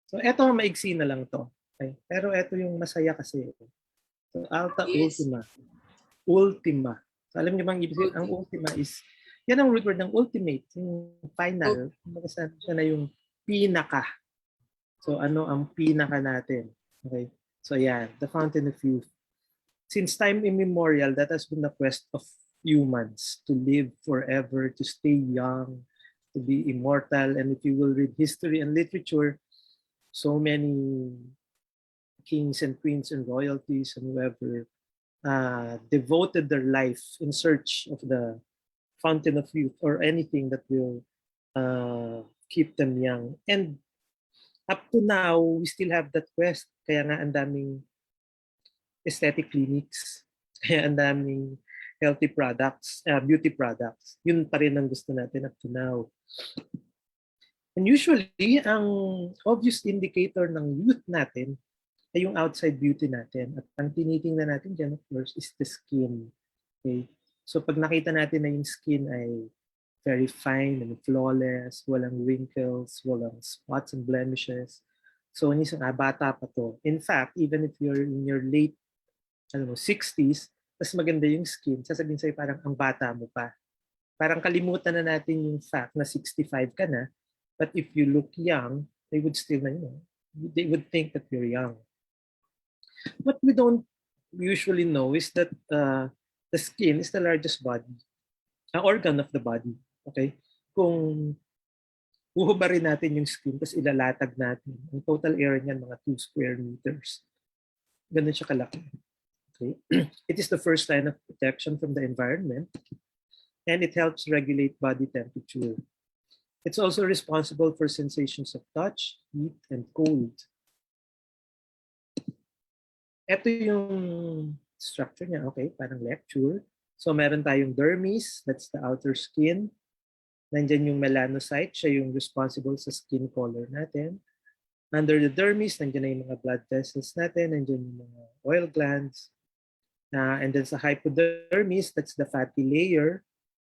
So eto maigsi na lang to. Okay? Pero eto yung masaya kasi. So Altaultima. Ultima. So alam niyo bang ibig sabihin? Ang ultima is, yan ang root word ng ultimate. Yung final. Siya na yung pinaka. So ano ang pinaka natin? Okay. So yan, the fountain of youth. Since time immemorial, that has been the quest of humans to live forever, to stay young, to be immortal. And if you will read history and literature, so many kings and queens and royalties and whoever devoted their life in search of the fountain of youth or anything that will keep them young. And up to now, we still have that quest. Kaya nga ang daming aesthetic clinics, kaya ang daming healthy products, beauty products. Yun pa rin ang gusto natin up to now. And usually, ang obvious indicator ng youth natin ay yung outside beauty natin. At ang tinitingnan natin dyan, of course, is the skin. Okay? So pag nakita natin na yung skin ay very fine and flawless, walang wrinkles, walang spots and blemishes, so isang bata pa to. In fact, even if you're in your late 60s, mas maganda yung skin, sasabihin sa'yo parang ang bata mo pa. Parang kalimutan na natin yung fact na 65 ka na, but if you look young, they would still, they would think that you're young. What we don't usually know is that the skin is the largest body, organ of the body. Okay? Kung uhubarin natin yung skin, tapos ilalatag natin, ang total area niyan mga 2 square meters. Ganun siya kalaki. Okay. It is the first line of protection from the environment, and it helps regulate body temperature. It's also responsible for sensations of touch, heat, and cold. Ito yung structure niya, okay, parang lecture. So meron tayong dermis, that's the outer skin. Nandyan yung melanocyte, siya yung responsible sa skin color natin. Under the dermis, nandyan na yung mga blood vessels natin, nandyan yung mga oil glands. And then sa hypodermis, that's the fatty layer.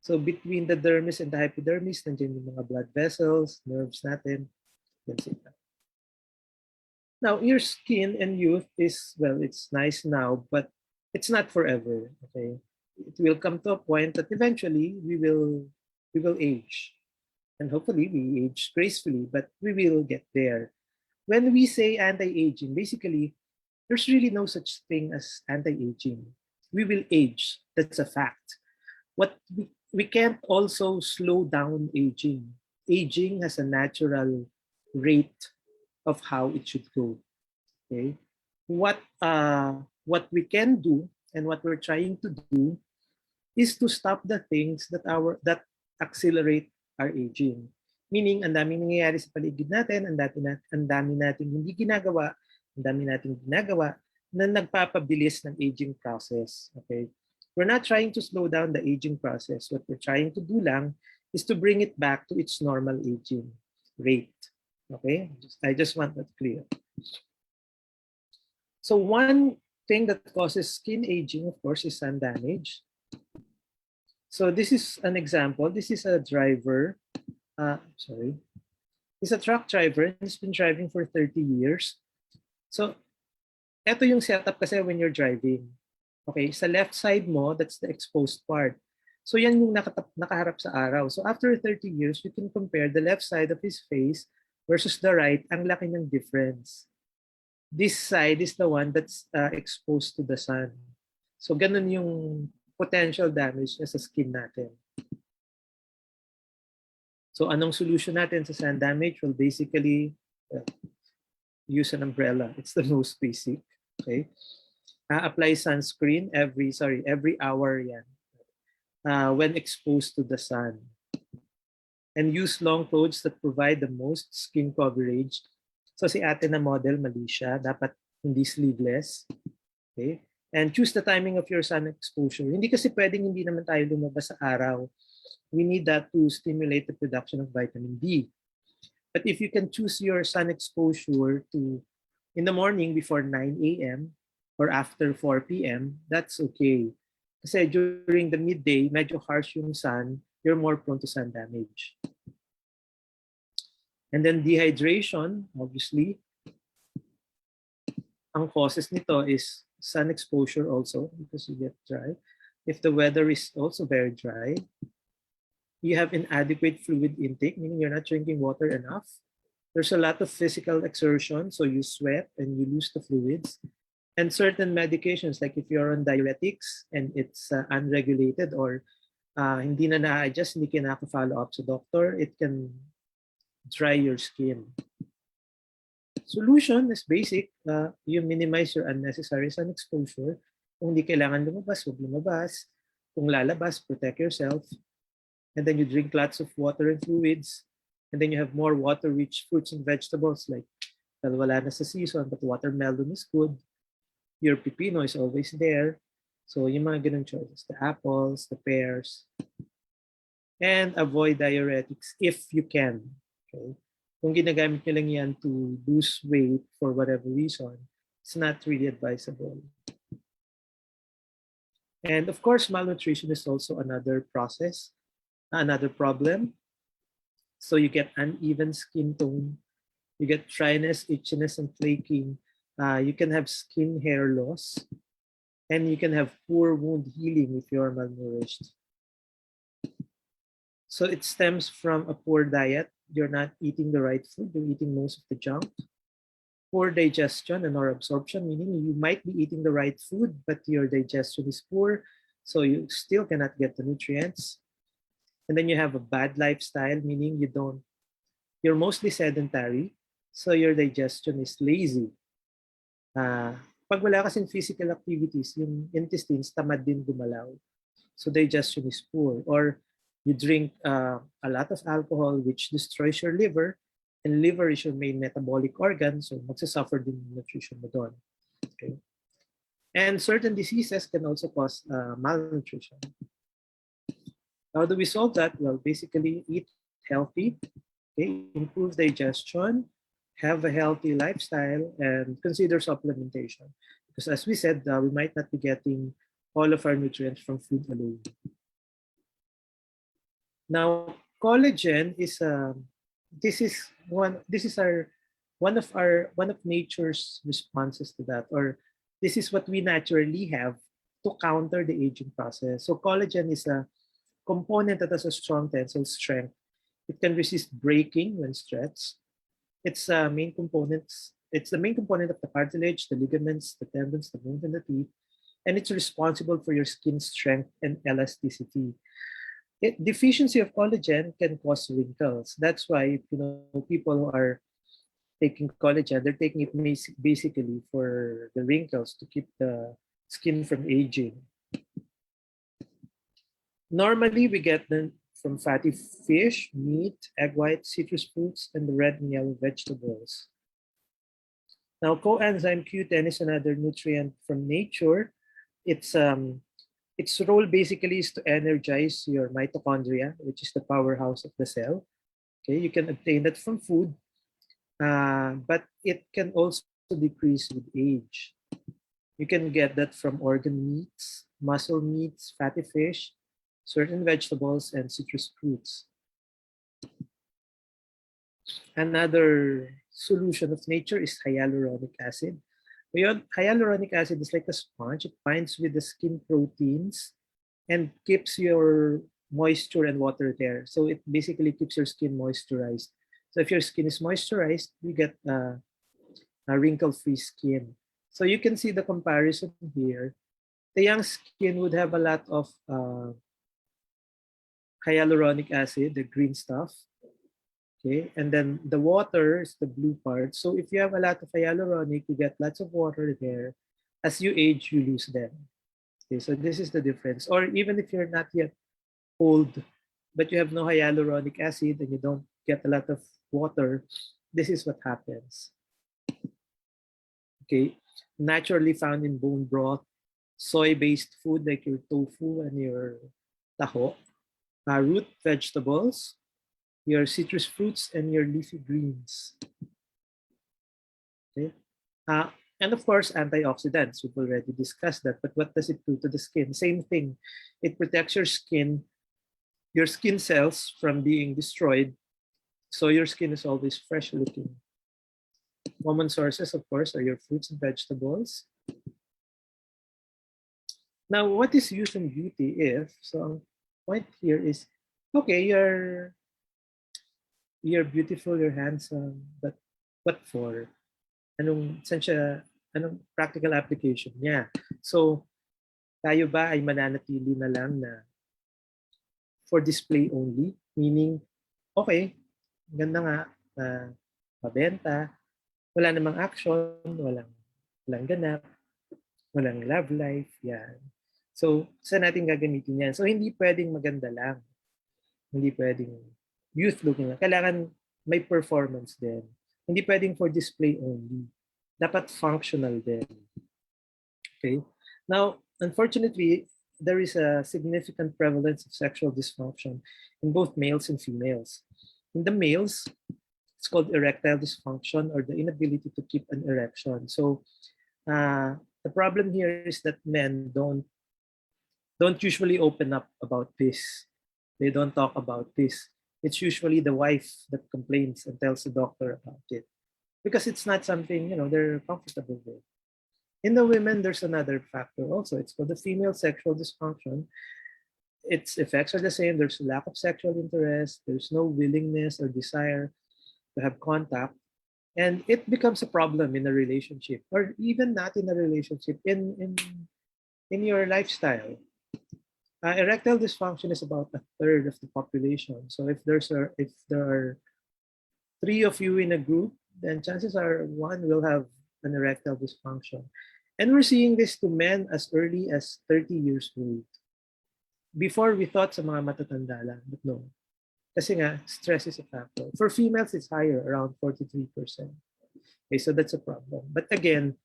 So between the dermis and the hypodermis, nandiyan yung mga blood vessels, nerves natin. Now, your skin and youth is, well, it's nice now, but it's not forever. Okay, it will come to a point that eventually we will age, and hopefully we age gracefully, but we will get there. When we say anti-aging, basically, there's really no such thing as anti-aging. We will age. That's a fact. What we can't also slow down aging. Aging has a natural rate of how it should go. Okay. What we can do and what we're trying to do is to stop the things that accelerate our aging. Meaning, ang daming nangyayari sa paligid natin, ang dami nating hindi ginagawa, ang dami nating ginagawa na nagpapabilis ng aging process. Okay? We're not trying to slow down the aging process. What we're trying to do lang is to bring it back to its normal aging rate. Okay? I just want that clear. So one thing that causes skin aging, of course, is sun damage. So this is an example. This is a driver. He's a truck driver and he's been driving for 30 years. So, eto yung setup kasi when you're driving. Okay, sa left side mo, that's the exposed part. So yan yung nakaharap sa araw. So after 30 years, you can compare the left side of his face versus the right. Ang laki ng difference. This side is the one that's exposed to the sun. So ganun yung potential damage niya sa skin natin. So anong solution natin sa sun damage? Well, basically, use an umbrella. It's the most basic. Okay. Apply sunscreen every hour yan. When exposed to the sun. And use long clothes that provide the most skin coverage. So si ate na model, mali siya. Dapat hindi sleeveless. Okay. And choose the timing of your sun exposure. Hindi kasi pwedeng hindi naman tayo lumabas sa araw. We need that to stimulate the production of vitamin D. But if you can choose your sun exposure to in the morning before 9 a.m. or after 4 p.m., that's okay. Kasi during the midday, medyo harsh yung sun, you're more prone to sun damage. And then dehydration, obviously. Ang causes nito is sun exposure also because you get dry. If the weather is also very dry, you have inadequate fluid intake, meaning you're not drinking water enough. There's a lot of physical exertion, so you sweat and you lose the fluids. And certain medications, like if you're on diuretics and it's unregulated or hindi na na-adjust, hindi ka follow up sa doctor, it can dry your skin. Solution is basic. You minimize your unnecessary sun exposure. Kung hindi kailangan lumabas, huwag lumabas. Kung lalabas, protect yourself. And then you drink lots of water and fluids. And then you have more water-rich fruits and vegetables like wala na sa season, but watermelon is good. Your pipino is always there. So yung mga ganun choices, the apples, the pears. And avoid diuretics if you can. Okay? Kung ginagamit nyo lang yan to lose weight for whatever reason, it's not really advisable. And of course, malnutrition is also another process. Another problem. So you get uneven skin tone, you get dryness, itchiness, and flaking. You can have skin hair loss, and you can have poor wound healing if you're malnourished. So it stems from a poor diet. You're not eating the right food, you're eating most of the junk. Poor digestion and or absorption, meaning you might be eating the right food, but your digestion is poor, so you still cannot get the nutrients. And then you have a bad lifestyle, meaning you're mostly sedentary, so your digestion is lazy. Pag wala kasing physical activities, yung intestines tamad din gumalaw. So digestion is poor. Or you drink a lot of alcohol, which destroys your liver, and liver is your main metabolic organ, so magsasuffer din yung nutrition mo doon. Okay? And certain diseases can also cause malnutrition. How do we solve that? Well, basically eat healthy, okay? Improve digestion, have a healthy lifestyle, and consider supplementation. Because as we said, we might not be getting all of our nutrients from food alone. Now, collagen is this is our one of nature's responses to that, or this is what we naturally have to counter the aging process. So collagen is a component that has a strong tensile strength. It can resist breaking when stretched. It's main components. It's the main component of the cartilage, the ligaments, the tendons, the bones, and the teeth, and it's responsible for your skin strength and elasticity. Deficiency of collagen can cause wrinkles. That's why people who are taking collagen, they're taking it basically for the wrinkles to keep the skin from aging. Normally, we get them from fatty fish, meat, egg whites, citrus fruits, and the red and yellow vegetables. Now, coenzyme Q10 is another nutrient from nature. Its role basically is to energize your mitochondria, which is the powerhouse of the cell. Okay, you can obtain that from food, but it can also decrease with age. You can get that from organ meats, muscle meats, fatty fish, certain vegetables, and citrus fruits. Another solution of nature is hyaluronic acid. Hyaluronic acid is like a sponge. It binds with the skin proteins and keeps your moisture and water there. So it basically keeps your skin moisturized. So if your skin is moisturized, you get a wrinkle-free skin. So you can see the comparison here. The young skin would have a lot of hyaluronic acid, the green stuff. Okay, and then the water is the blue part. So if you have a lot of hyaluronic, you get lots of water there. As you age, you lose them. Okay, so this is the difference. Or even if you're not yet old, but you have no hyaluronic acid and you don't get a lot of water, this is what happens. Okay, naturally found in bone broth, soy-based food like your tofu and your taho, root vegetables, your citrus fruits, and your leafy greens. Okay, and of course, antioxidants. We've already discussed that. But what does it do to the skin? Same thing. It protects your skin cells from being destroyed, so your skin is always fresh looking. Common sources, of course, are your fruits and vegetables. Now, what is use in beauty if? So, point here is, okay, you're beautiful, you're handsome, but what for? Anong practical application niya? So, tayo ba ay mananatili na lang na for display only? Meaning, okay, ganda nga, mabenta, wala namang action, walang ganap, walang love life, yan. So, saan natin gagamitin yan? So, hindi pwedeng maganda lang. Hindi pwedeng youth looking lang. Kailangan may performance din. Hindi pwedeng for display only. Dapat functional din. Okay? Now, unfortunately, there is a significant prevalence of sexual dysfunction in both males and females. In the males, it's called erectile dysfunction or the inability to keep an erection. So, the problem here is that men don't usually open up about this. They don't talk about this. It's usually the wife that complains and tells the doctor about it because it's not something they're comfortable with. In the women, there's another factor also. It's called the female sexual dysfunction. Its effects are the same. There's a lack of sexual interest. There's no willingness or desire to have contact. And it becomes a problem in a relationship, or even not in a relationship, in your lifestyle. Erectile dysfunction is about a third of the population. So if there are 3 of you in a group, then chances are 1 will have an erectile dysfunction. And we're seeing this to men as early as 30 years old. Before, we thought sa mga matatanda lang, but no. Kasi nga, stress is a factor. For females, it's higher, around 43%. Okay, so that's a problem. But again,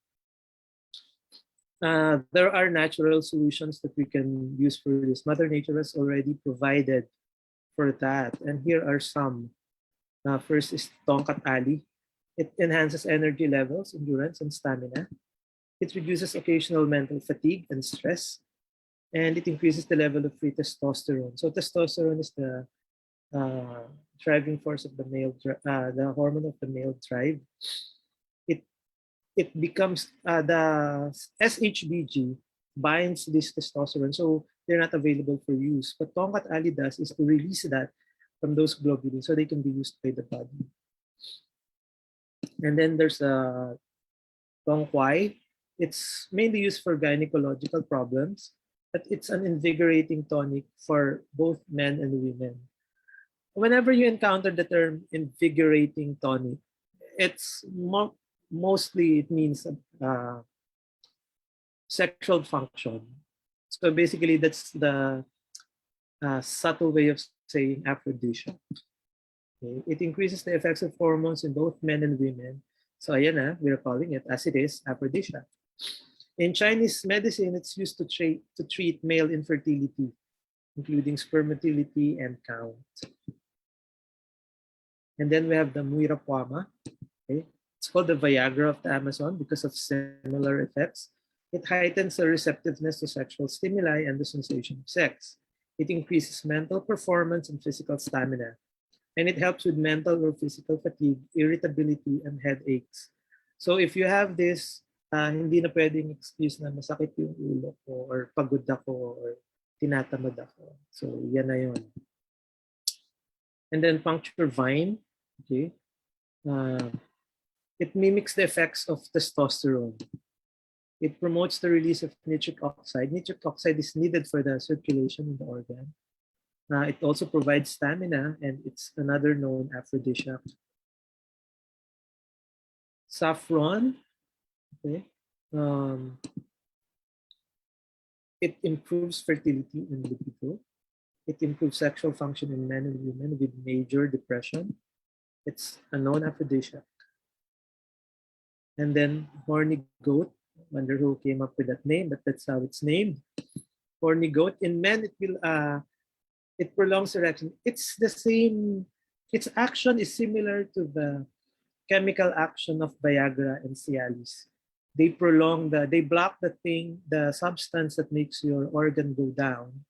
there are natural solutions that we can use for this. Mother Nature has already provided for that. And here are some. First is Tongkat Ali. It enhances energy levels, endurance, and stamina. It reduces occasional mental fatigue and stress. And it increases the level of free testosterone. So testosterone is the driving force of the the hormone of the male drive, it becomes the SHBG binds this testosterone, so they're not available for use. What Tongkat Ali does is to release that from those globulins so they can be used by the body. And then there's a Tongkwai. It's mainly used for gynecological problems, but it's an invigorating tonic for both men and women. Whenever you encounter the term invigorating tonic, it's mostly it means sexual function. So basically, that's the subtle way of saying aphrodisiac. Okay. It increases the effects of hormones in both men and women. So ayan na, we're calling it as it is, aphrodisiac. In Chinese medicine, it's used to treat male infertility, including sperm motility and count. And then we have the muirapuama. Okay. It's called the Viagra of the Amazon because of similar effects. It heightens the receptiveness to sexual stimuli and the sensation of sex. It increases mental performance and physical stamina. And it helps with mental or physical fatigue, irritability, and headaches. So if you have this, hindi na pwedeng excuse na masakit yung ulo ko or pagod ako or tinatamad ako. So yan na yun. And then puncture vine, okay. It mimics the effects of testosterone. It promotes the release of nitric oxide. Nitric oxide is needed for the circulation in the organ. It also provides stamina, and it's another known aphrodisiac. Saffron, okay. It improves fertility and libido. It improves sexual function in men and women with major depression. It's a known aphrodisiac. And then horny goat. Wonder who came up with that name, but that's how it's named. Horny goat. In men, it prolongs erection. It's the same. Its action is similar to the chemical action of Viagra and Cialis. They block the substance that makes your organ go down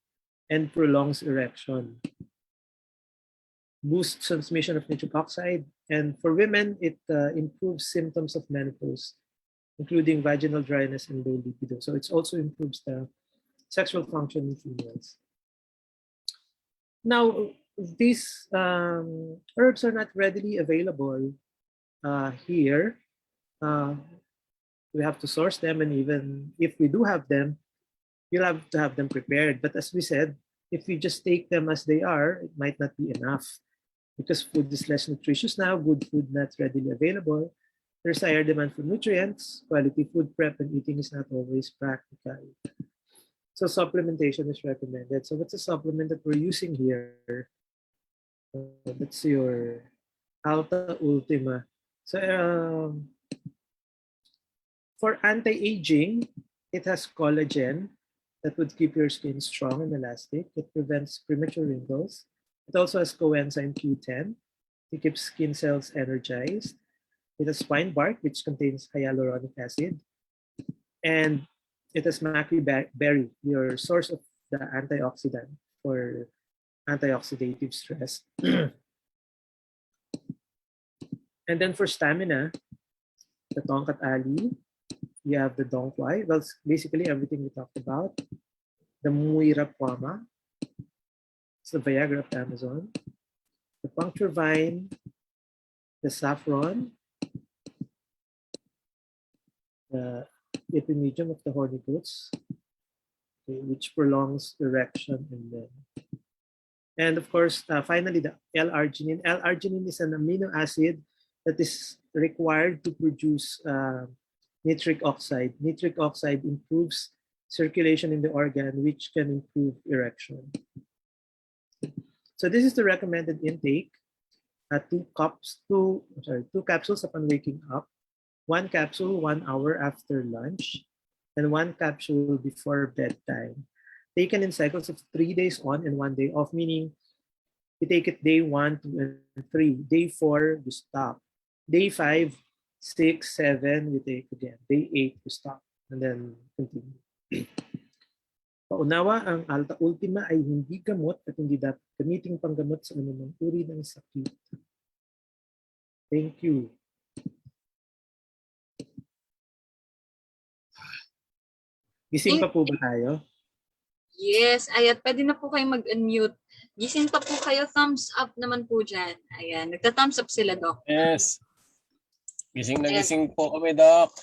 and prolongs erection. Boosts transmission of nitric oxide. And for women, it improves symptoms of menopause, including vaginal dryness and low libido. So it also improves the sexual function in females. Now, these herbs are not readily available here. We have to source them, and even if we do have them, you'll have to have them prepared. But as we said, if we just take them as they are, it might not be enough because food is less nutritious now, good food not readily available. There's higher demand for nutrients, quality food prep and eating is not always practical. So supplementation is recommended. So what's the supplement that we're using here? That's your Altaultima. So for anti-aging, it has collagen that would keep your skin strong and elastic. It prevents premature wrinkles. It also has coenzyme Q10. It keeps skin cells energized. It has pine bark, which contains hyaluronic acid. And it has maqui berry, your source of the antioxidant for antioxidative stress. And then for stamina, the Tongkat Ali, you have the Dongkwai. Well, basically everything we talked about. The Muirapuama, it's the Viagra of the Amazon. The puncture vine, the saffron, the epimedium of the horny goats, okay, which prolongs erection in men. And of course, finally, the L-arginine. L-arginine is an amino acid that is required to produce nitric oxide. Nitric oxide improves circulation in the organ, which can improve erection. So this is the recommended intake. Two capsules upon waking up, 1 capsule 1 hour after lunch, and 1 capsule before bedtime. Taken in cycles of 3 days on and 1 day off, meaning you take it day 1, 2, and 3. Day 4, you stop. Day 5, 6, 7, you take again. Day 8, you stop, and then continue. Paunawa, ang Altaultima ay hindi gamot at hindi dapat gamiting panggamot sa anumang uri ng sakit. Thank you. Gising pa po ba tayo? Yes, ayan, pwede na po kayo mag-unmute. Gising pa po kayo, thumbs up naman po dyan. Ayan, nagta-thumbs up sila, Doc. Yes. Gising na gising po kami, Doc.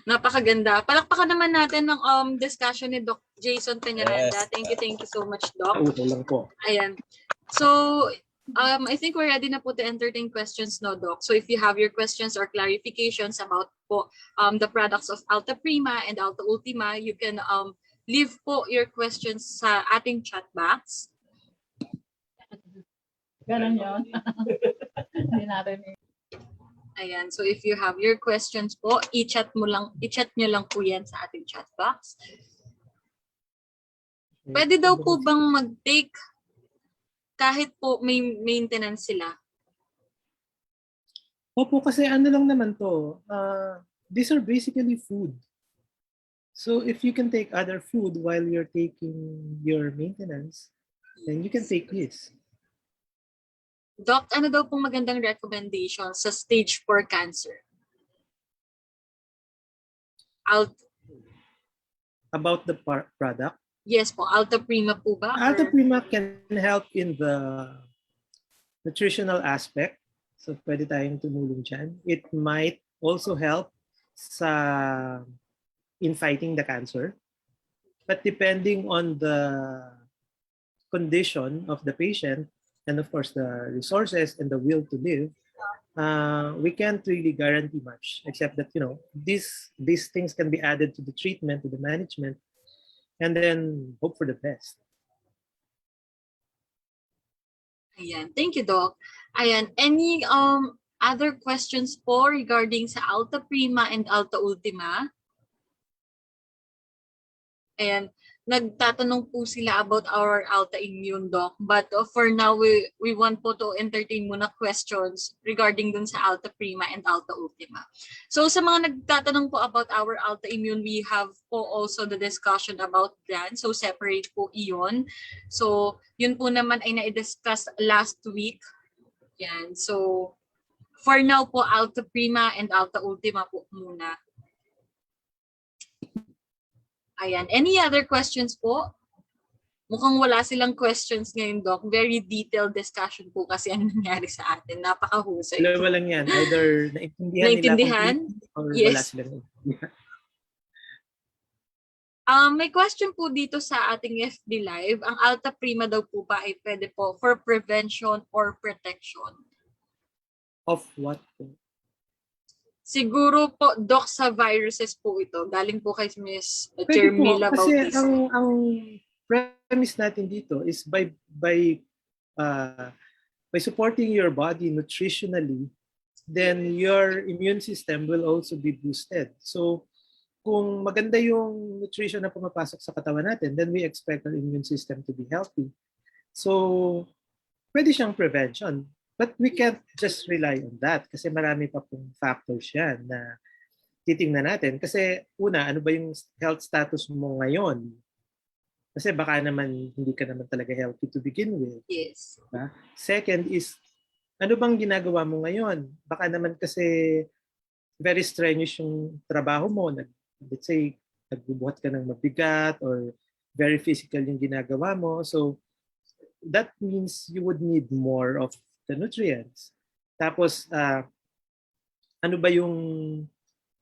Napakaganda. Palakpakan naman natin ng discussion ni Doc Jason Peñaranda. Yes. Thank you so much, Doc. Pauto lang po. Ayan. So, I think we're ready na po to entertain questions now, Doc. So if you have your questions or clarifications about po the products of Altaprima and Altaultima, you can leave po your questions sa ating chat box. Ganun yun. Hindi natin. Ayan. So if you have your questions po, i-chat nyo lang po yan sa ating chat box. Pwede daw po bang mag-take kahit po may maintenance sila? Opo, kasi ano lang naman to, these are basically food. So if you can take other food while you're taking your maintenance, then you can take this. Doc, ano daw pong magandang recommendation sa stage 4 cancer? About the product? Yes po, Altaprima po ba? Or- Altaprima can help in the nutritional aspect. So pwede tayong tumulong dyan. It might also help in fighting the cancer. But depending on the condition of the patient, and of course the resources and the will to live, we can't really guarantee much, except that, you know, these things can be added to the treatment, to the management, and then hope for the best. Ayan. Thank you, Doc. Ayan. Any other questions po regarding sa Altaprima and Altaultima? Ayan. Nagtatanong po sila about our autoimmune, Doc. But for now, we want po to entertain muna questions regarding dun sa Altaprima and Altaultima. So sa mga nagtatanong po about our autoimmune, we have po also the discussion about that. So separate po iyon. So yun po naman ay na-discuss last week. Yan. So for now po, Altaprima and Altaultima po muna. Ayan. Any other questions po? Mukhang wala silang questions ngayon, Doc. Very detailed discussion po kasi ang nangyari sa atin. Napakahusay. Dalawa lang yan. Either Naintindihan? nila or Yes. wala silang naintindihan. May question po dito sa ating FB Live. Ang Altaprima daw po ba ay pwede po for prevention or protection? Of what po? Siguro po, Doc, sa viruses po ito. Galing po kay Miss Pwede po, Jermila kasi Bautista. ang premise natin dito is by supporting your body nutritionally, then your immune system will also be boosted. So kung maganda yung nutrition na pumapasok sa katawan natin, then we expect our immune system to be healthy. So pwede siyang prevention. But we can't just rely on that kasi marami pa pong factors yan na titingnan natin. Kasi una, ano ba yung health status mo ngayon? Kasi baka naman hindi ka naman talaga healthy to begin with. Yes. Diba? Second is, ano bang ginagawa mo ngayon? Baka naman kasi very strenuous yung trabaho mo. Let's say, nagbubuhat ka ng mabigat or very physical yung ginagawa mo. So that means you would need more of the nutrients. Tapos, ano ba yung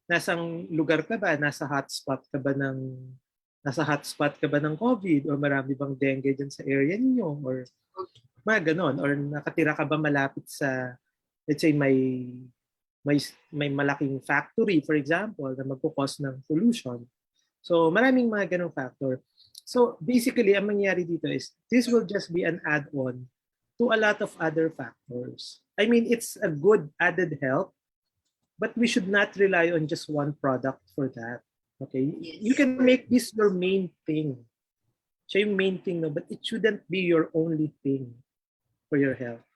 nasang lugar ka ba? Nasa hotspot ka ba ng COVID? Or marami bang dengue dyan sa area ninyo? Or mga ganon? Or nakatira ka ba malapit sa, let's say, may malaking factory, for example, na magkukos ng pollution. So, maraming mga ganong factor. So, basically, ang mangyayari dito is, this will just be an add-on to a lot of other factors. I mean, it's a good added help, but we should not rely on just one product for that. Okay? Yes. You can make this your main thing. Siya yung main thing, no? But it shouldn't be your only thing for your health.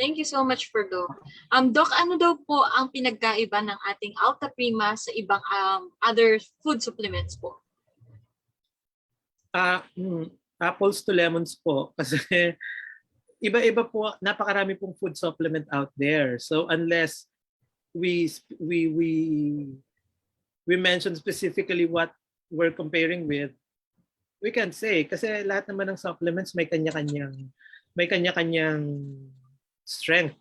Thank you so much for Doc. Doc, ano daw po ang pinagkaiba ng ating Altaprima sa ibang other food supplements po? Apples to lemons po. Kasi iba-iba po, napakarami pong food supplement out there. So unless we we we we mention specifically what we're comparing with, we can't say kasi lahat naman ng supplements may kanya-kanyang strength.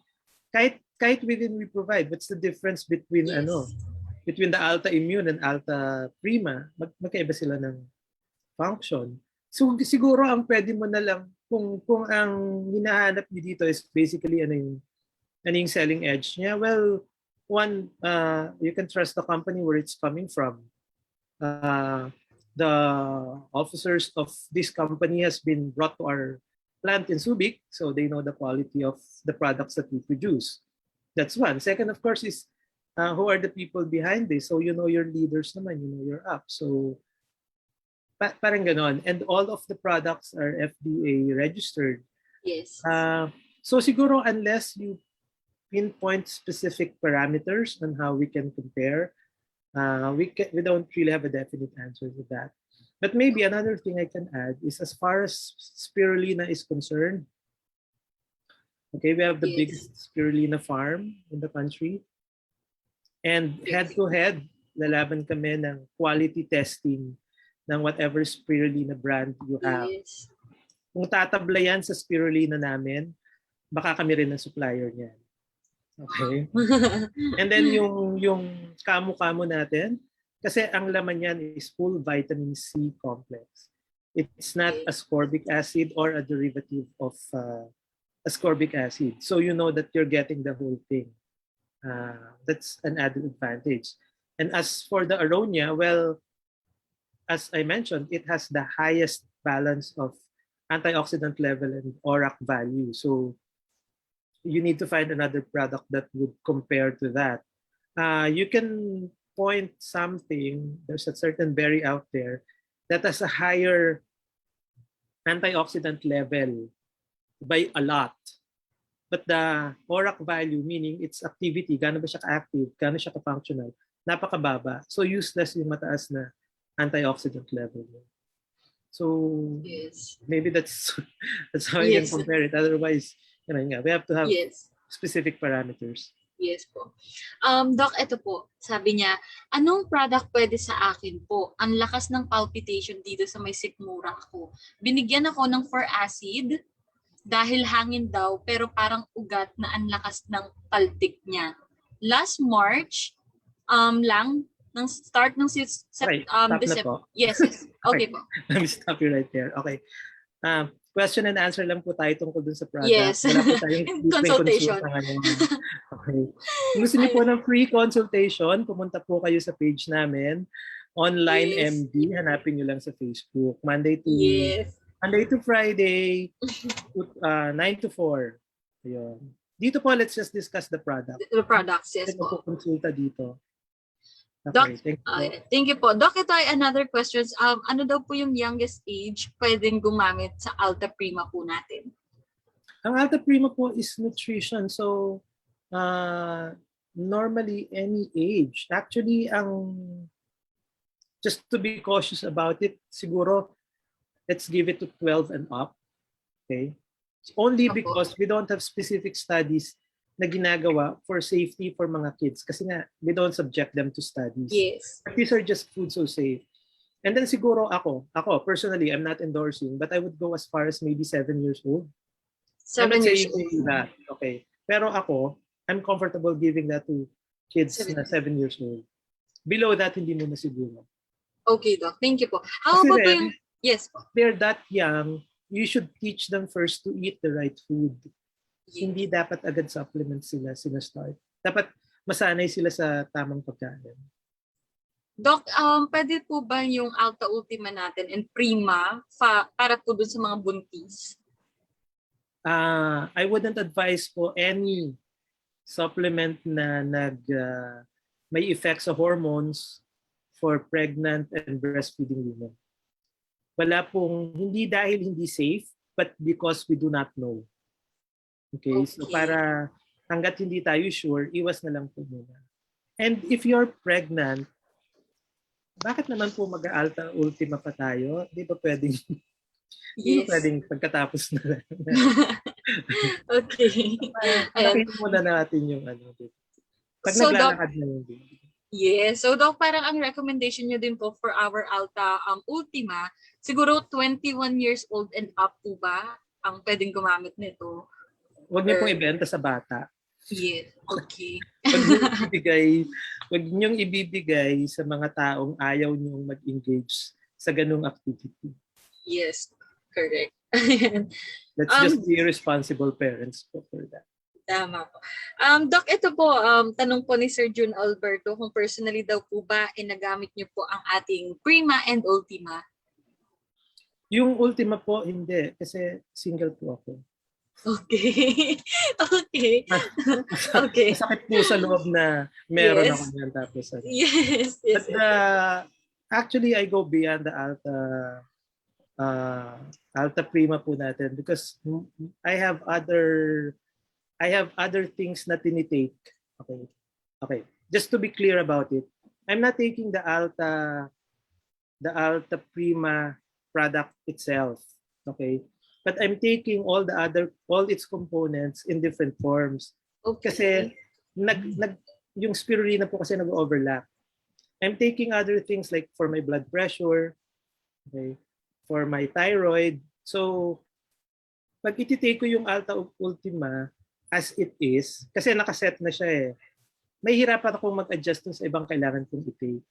Kahit within we provide, what's the difference between between the Alta-Immune and Altaprima? Magkaiba sila ng function. So siguro ang pwede mo na lang kung ang hinahanap niyo dito is basically ano yung selling edge niya. Well, one, you can trust the company where it's coming from. The officers of this company has been brought to our plant in Subic, so they know the quality of the products that we produce. That's one. Second, of course, is who are the people behind this? So you know your leaders naman, you know your app. So parang ganon. And all of the products are FDA registered. Yes. So siguro unless you pinpoint specific parameters on how we can compare, we don't really have a definite answer to that. But maybe another thing I can add is as far as spirulina is concerned, okay, we have the biggest spirulina farm in the country. And head-to-head, lalaban kami ng quality testing ng whatever spirulina brand you have. Yes. Kung tatabla yan sa spirulina namin, baka kami rin ang supplier niyan. Okay? And then yung kamo-kamo natin, kasi ang laman niyan is full vitamin C complex. It's not ascorbic acid or a derivative of ascorbic acid. So you know that you're getting the whole thing. That's an added advantage. And as for the aronia, well, as I mentioned, it has the highest balance of antioxidant level and ORAC value. So you need to find another product that would compare to that. You can point something, there's a certain berry out there that has a higher antioxidant level by a lot. But the ORAC value, meaning its activity, gaano ba siya ka-active, gaano siya ka-functional, napakababa. So useless yung mataas na antioxidant level. So maybe that's how you can compare it. Otherwise, we have to have specific parameters. Yes po. Doc, ito po, sabi niya, anong product pwede sa akin po? Ang lakas ng palpitation dito sa may sikmura ako. Binigyan ako ng 4 acid dahil hangin daw, pero parang ugat na ang lakas ng paltik niya. Last March lang, ng start ng December. Yes. Okay po. Let me stop you right there. Okay. Question and answer lang po tayo tungkol dun sa product. Yes. Wala po tayong consultation. Okay. Kung gusto niyo po ng free consultation, pumunta po kayo sa page namin, Online MD. Hanapin niyo lang sa Facebook. Monday to Friday, 9 to 4. Ayun. Dito po, let's just discuss the product. The products, yes po. Konsulta dito. Okay, Doc, thank you po. Doc, ito ay another questions. Ano daw po yung youngest age pwedeng gumamit sa Altaprima po natin? Ang Altaprima po is nutrition. So, normally any age. Actually, just to be cautious about it, siguro, let's give it to 12 and up. Okay? It's only because we don't have specific studies na ginagawa for safety for mga kids. Kasi nga, we don't subject them to studies. Yes. But these are just food so safe. And then siguro ako, personally, I'm not endorsing, but I would go as far as maybe 7 years old. 7 years old. That. Okay. Pero ako, I'm comfortable giving that to kids na 7 years old. Below that, hindi mo na siguro. Okay, Doc. Thank you po. How about yung... Yes po. They're that young, you should teach them first to eat the right food. Hindi dapat agad supplements sila start. Dapat masanay sila sa tamang pagkain. Doc, pwede po ba yung Altaultima natin and Prima para po dun sa mga buntis? I wouldn't advise po any supplement na may effects sa hormones for pregnant and breastfeeding women. Wala pong, hindi dahil hindi safe, but because we do not know. Okay, so para hanggat hindi tayo sure, iwas na lang po muna. And if you're pregnant, bakit naman po mag-Alta Ultima pa tayo? Di ba pwedeng, di ba Yes. pwedeng pagkatapos na lang? Okay. Ayan. Palakihin muna natin yung ano. Pag So, Doc, naglalakad na yung baby. yes. So, Doc, parang ang recommendation nyo din po for our Alta Ultima, siguro 21 years old and up po ba ang pwedeng gumamit nito? Huwag niyo pong ibenta sa bata. Yes. Okay. Huwag niyong ibibigay sa mga taong ayaw niyong mag-engage sa ganung activity. Yes. Correct. Let's just be responsible parents po for that. Tama po. Doc, ito po, tanong po ni Sir June Alberto kung personally daw po ba nagamit niyo po ang ating Prima and Ultima? Yung Ultima po, hindi. Kasi single po ako. Okay. Okay. Okay. Masakit po sa loob na meron Yes. ako yan. Tapos, ano. Yes. Yes. But actually, I go beyond the Altaprima po natin because I have other things na tinitake. Okay. Okay. Just to be clear about it, I'm not taking the Altaprima product itself. Okay. But I'm taking all its components in different forms. Okay. Kasi yung spirulina po kasi nag-overlap. I'm taking other things like for my blood pressure, okay, for my thyroid. So, pag ititake ko yung Alta Ultima as it is, kasi nakaset na siya eh, may hirapan akong mag-adjust sa ibang kailangan kong i-take.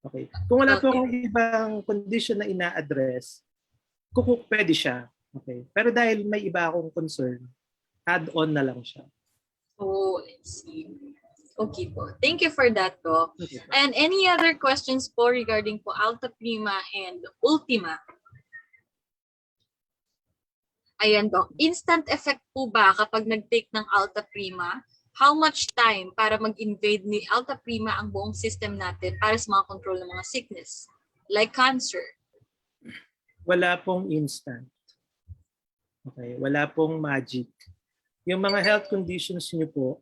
Okay. Kung wala po akong ibang condition na ina-address, pwede siya. Okay. Pero dahil may iba akong concern, add-on na lang siya. Oh, let's see. Okay po. Thank you for that, Doc. Okay. And any other questions po regarding po Altaprima and Ultima? Ayan, Doc. Instant effect po ba kapag nag-take ng Altaprima? How much time para mag-invade ni Altaprima ang buong system natin para sa mga control ng mga sickness? Like cancer? Wala pong instant. Okay, wala pong magic. Yung mga health conditions niyo po,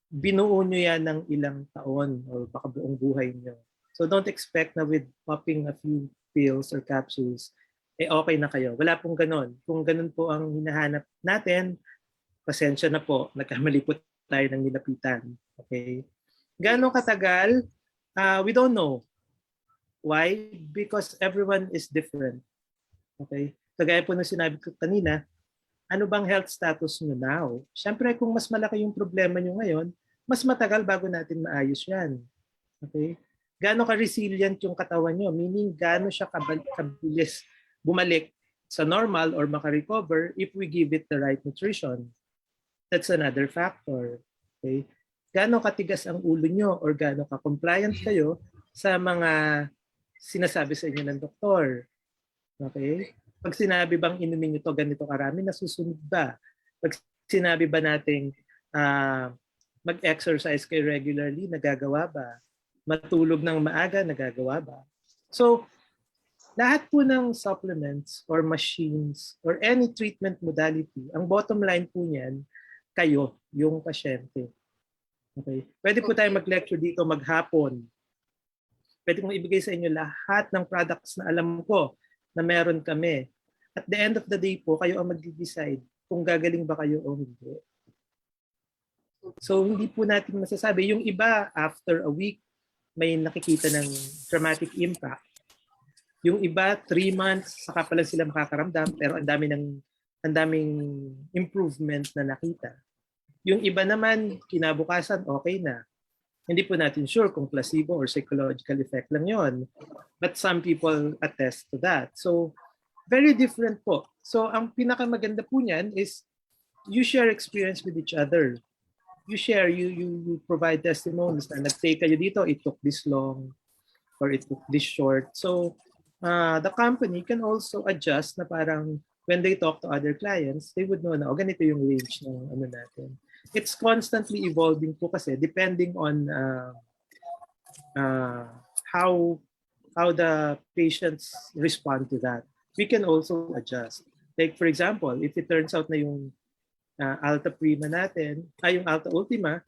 binuo niyo yan ng ilang taon o baka buong buhay niyo. So don't expect na with popping a few pills or capsules, okay na kayo. Wala pong ganon. Kung ganon po ang hinahanap natin, pasensya na po, nagkamali po tayo ng nilapitan. Okay? Gaano katagal? We don't know. Why? Because everyone is different. Okay? Kagaya po ng sinabi ko kanina, ano bang health status nyo now? Siyempre, kung mas malaki yung problema nyo ngayon, mas matagal bago natin maayos yan. Okay? Gaano ka-resilient yung katawan nyo? Meaning, gaano siya kabilis bumalik sa normal or makarecover if we give it the right nutrition. That's another factor. Okay? Gaano katigas ang ulo nyo or gaano ka-compliant kayo sa mga sinasabi sa inyo ng doktor. Okay? Pag sinabi bang inumin ito ganito karami, nasusunod ba? Pag sinabi ba nating mag-exercise kayo regularly, nagagawa ba? Matulog ng maaga, nagagawa ba? So, lahat po ng supplements or machines or any treatment modality, ang bottom line po niyan, kayo, yung pasyente. Okay? Pwede po tayo mag-lecture dito maghapon. Pwede kong ibigay sa inyo lahat ng products na alam ko na meron kami. At the end of the day po, kayo ang mag-decide kung gagaling ba kayo o hindi. So, hindi po natin masasabi. Yung iba, after a week, may nakikita ng dramatic impact. Yung iba, 3 months, saka pa lang sila makakaramdam, pero ang daming improvement na nakita. Yung iba naman, kinabukasan, okay na. Hindi po natin sure kung placebo or psychological effect lang yon. But some people attest to that. So, very different po. So, ang pinakamaganda po niyan is you share experience with each other. You share, you provide testimonies na nag-take kayo dito, it took this long or it took this short. So, the company can also adjust na parang when they talk to other clients, they would know na, ganito yung range ng ano natin. It's constantly evolving po kasi depending on how the patients respond to that. We can also adjust. Like for example, if it turns out na yung Altaprima natin, yung Alta Ultima,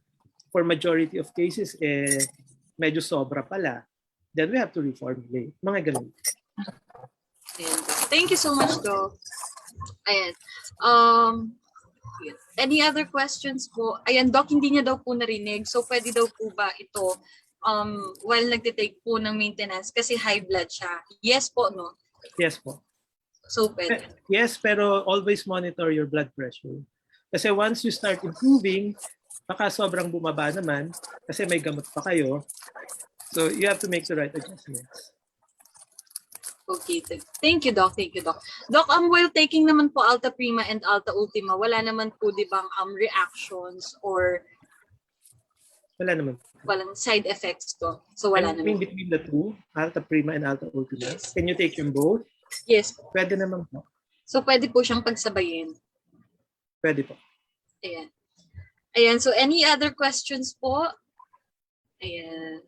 for majority of cases, medyo sobra pala. then we have to reformulate. Mga ganun. Ayan. Thank you so much, Doc. Ayan. Any other questions po? Ayan, Doc, hindi niya daw po narinig. So, pwede daw po ba ito while nagtitake po ng maintenance kasi high blood siya? Yes po, no? Yes po. So, pwede. Yes, pero always monitor your blood pressure. Kasi once you start improving, baka sobrang bumaba naman kasi may gamot pa kayo. So you have to make the right adjustments. Okay. Thank you, Doc. Thank you, Doc. Doc, while taking naman po Altaprima and Altaultima, wala naman po di bang reactions or Wala naman. walang side effects to? So wala And naman. in between the two, Altaprima and Altaultima, Yes. can you take them both? Yes. Pwede naman po. So pwede po siyang pagsabayin. Pwede po. Ayan. Ayan. So any other questions po? Ayan.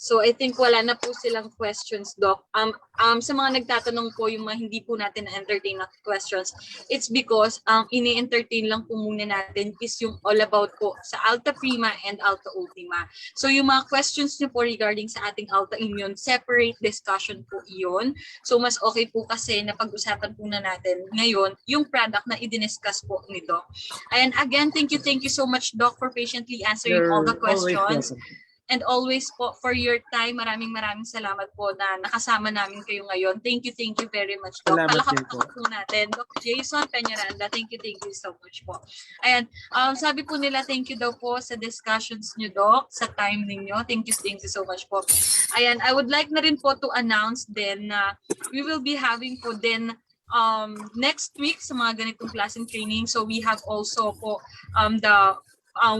So I think wala na po silang questions, Doc. Sa mga nagtatanong po, yung mga hindi po natin na-entertain na questions, it's because ini-entertain lang po muna natin is yung all about po sa Altaprima and Altaultima. So yung mga questions niyo po regarding sa ating autoimmune, separate discussion po iyon. So mas okay po kasi na pag-usapan po na natin ngayon yung product na i-discuss po ni Doc. And again, thank you so much, Doc, for patiently answering all the You're always questions. welcome. And always po for your time. Maraming salamat po na nakasama namin kayo ngayon. Thank you very much, Doc. Salamat din po. Palakpakan po natin. Doc Jason Peñaranda, thank you so much po. Ayan, sabi po nila thank you daw po sa discussions nyo, Doc, sa time ninyo. Thank you so much po. Ayan, I would like na rin po to announce din na we will be having po din next week sa mga ganitong klaseng training. So we have also po the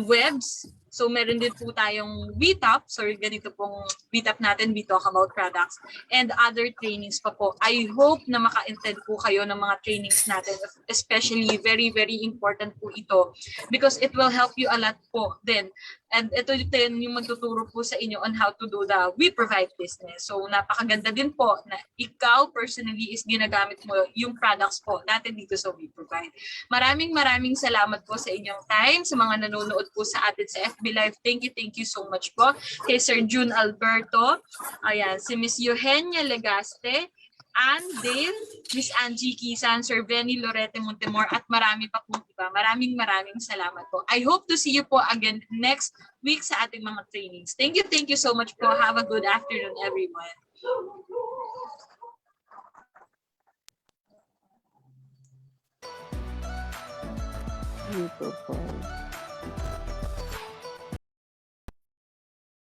webs. So meron din po tayong WETAP. So ganito pong WETAP natin, we talk about products and other trainings pa po. I hope na maka-attend po kayo ng mga trainings natin, especially very important po ito because it will help you a lot po then. And ito din yung magtuturo po sa inyo on how to do the We Provide business. So napakaganda din po na ikaw personally is ginagamit mo yung products po natin dito sa We Provide. Maraming salamat po sa inyong time, sa mga nanonood po sa atin sa FB Live. Thank you so much po. Kay Sir June Alberto, ayan, si Miss Eugenia Legaste, Ann Dale, Miss Angie Kisan, Sir Benny Lorete Montemor, at marami pa po iba. Maraming salamat po. I hope to see you po again next week sa ating mga trainings. Thank you so much po. Have a good afternoon, everyone. We Provide.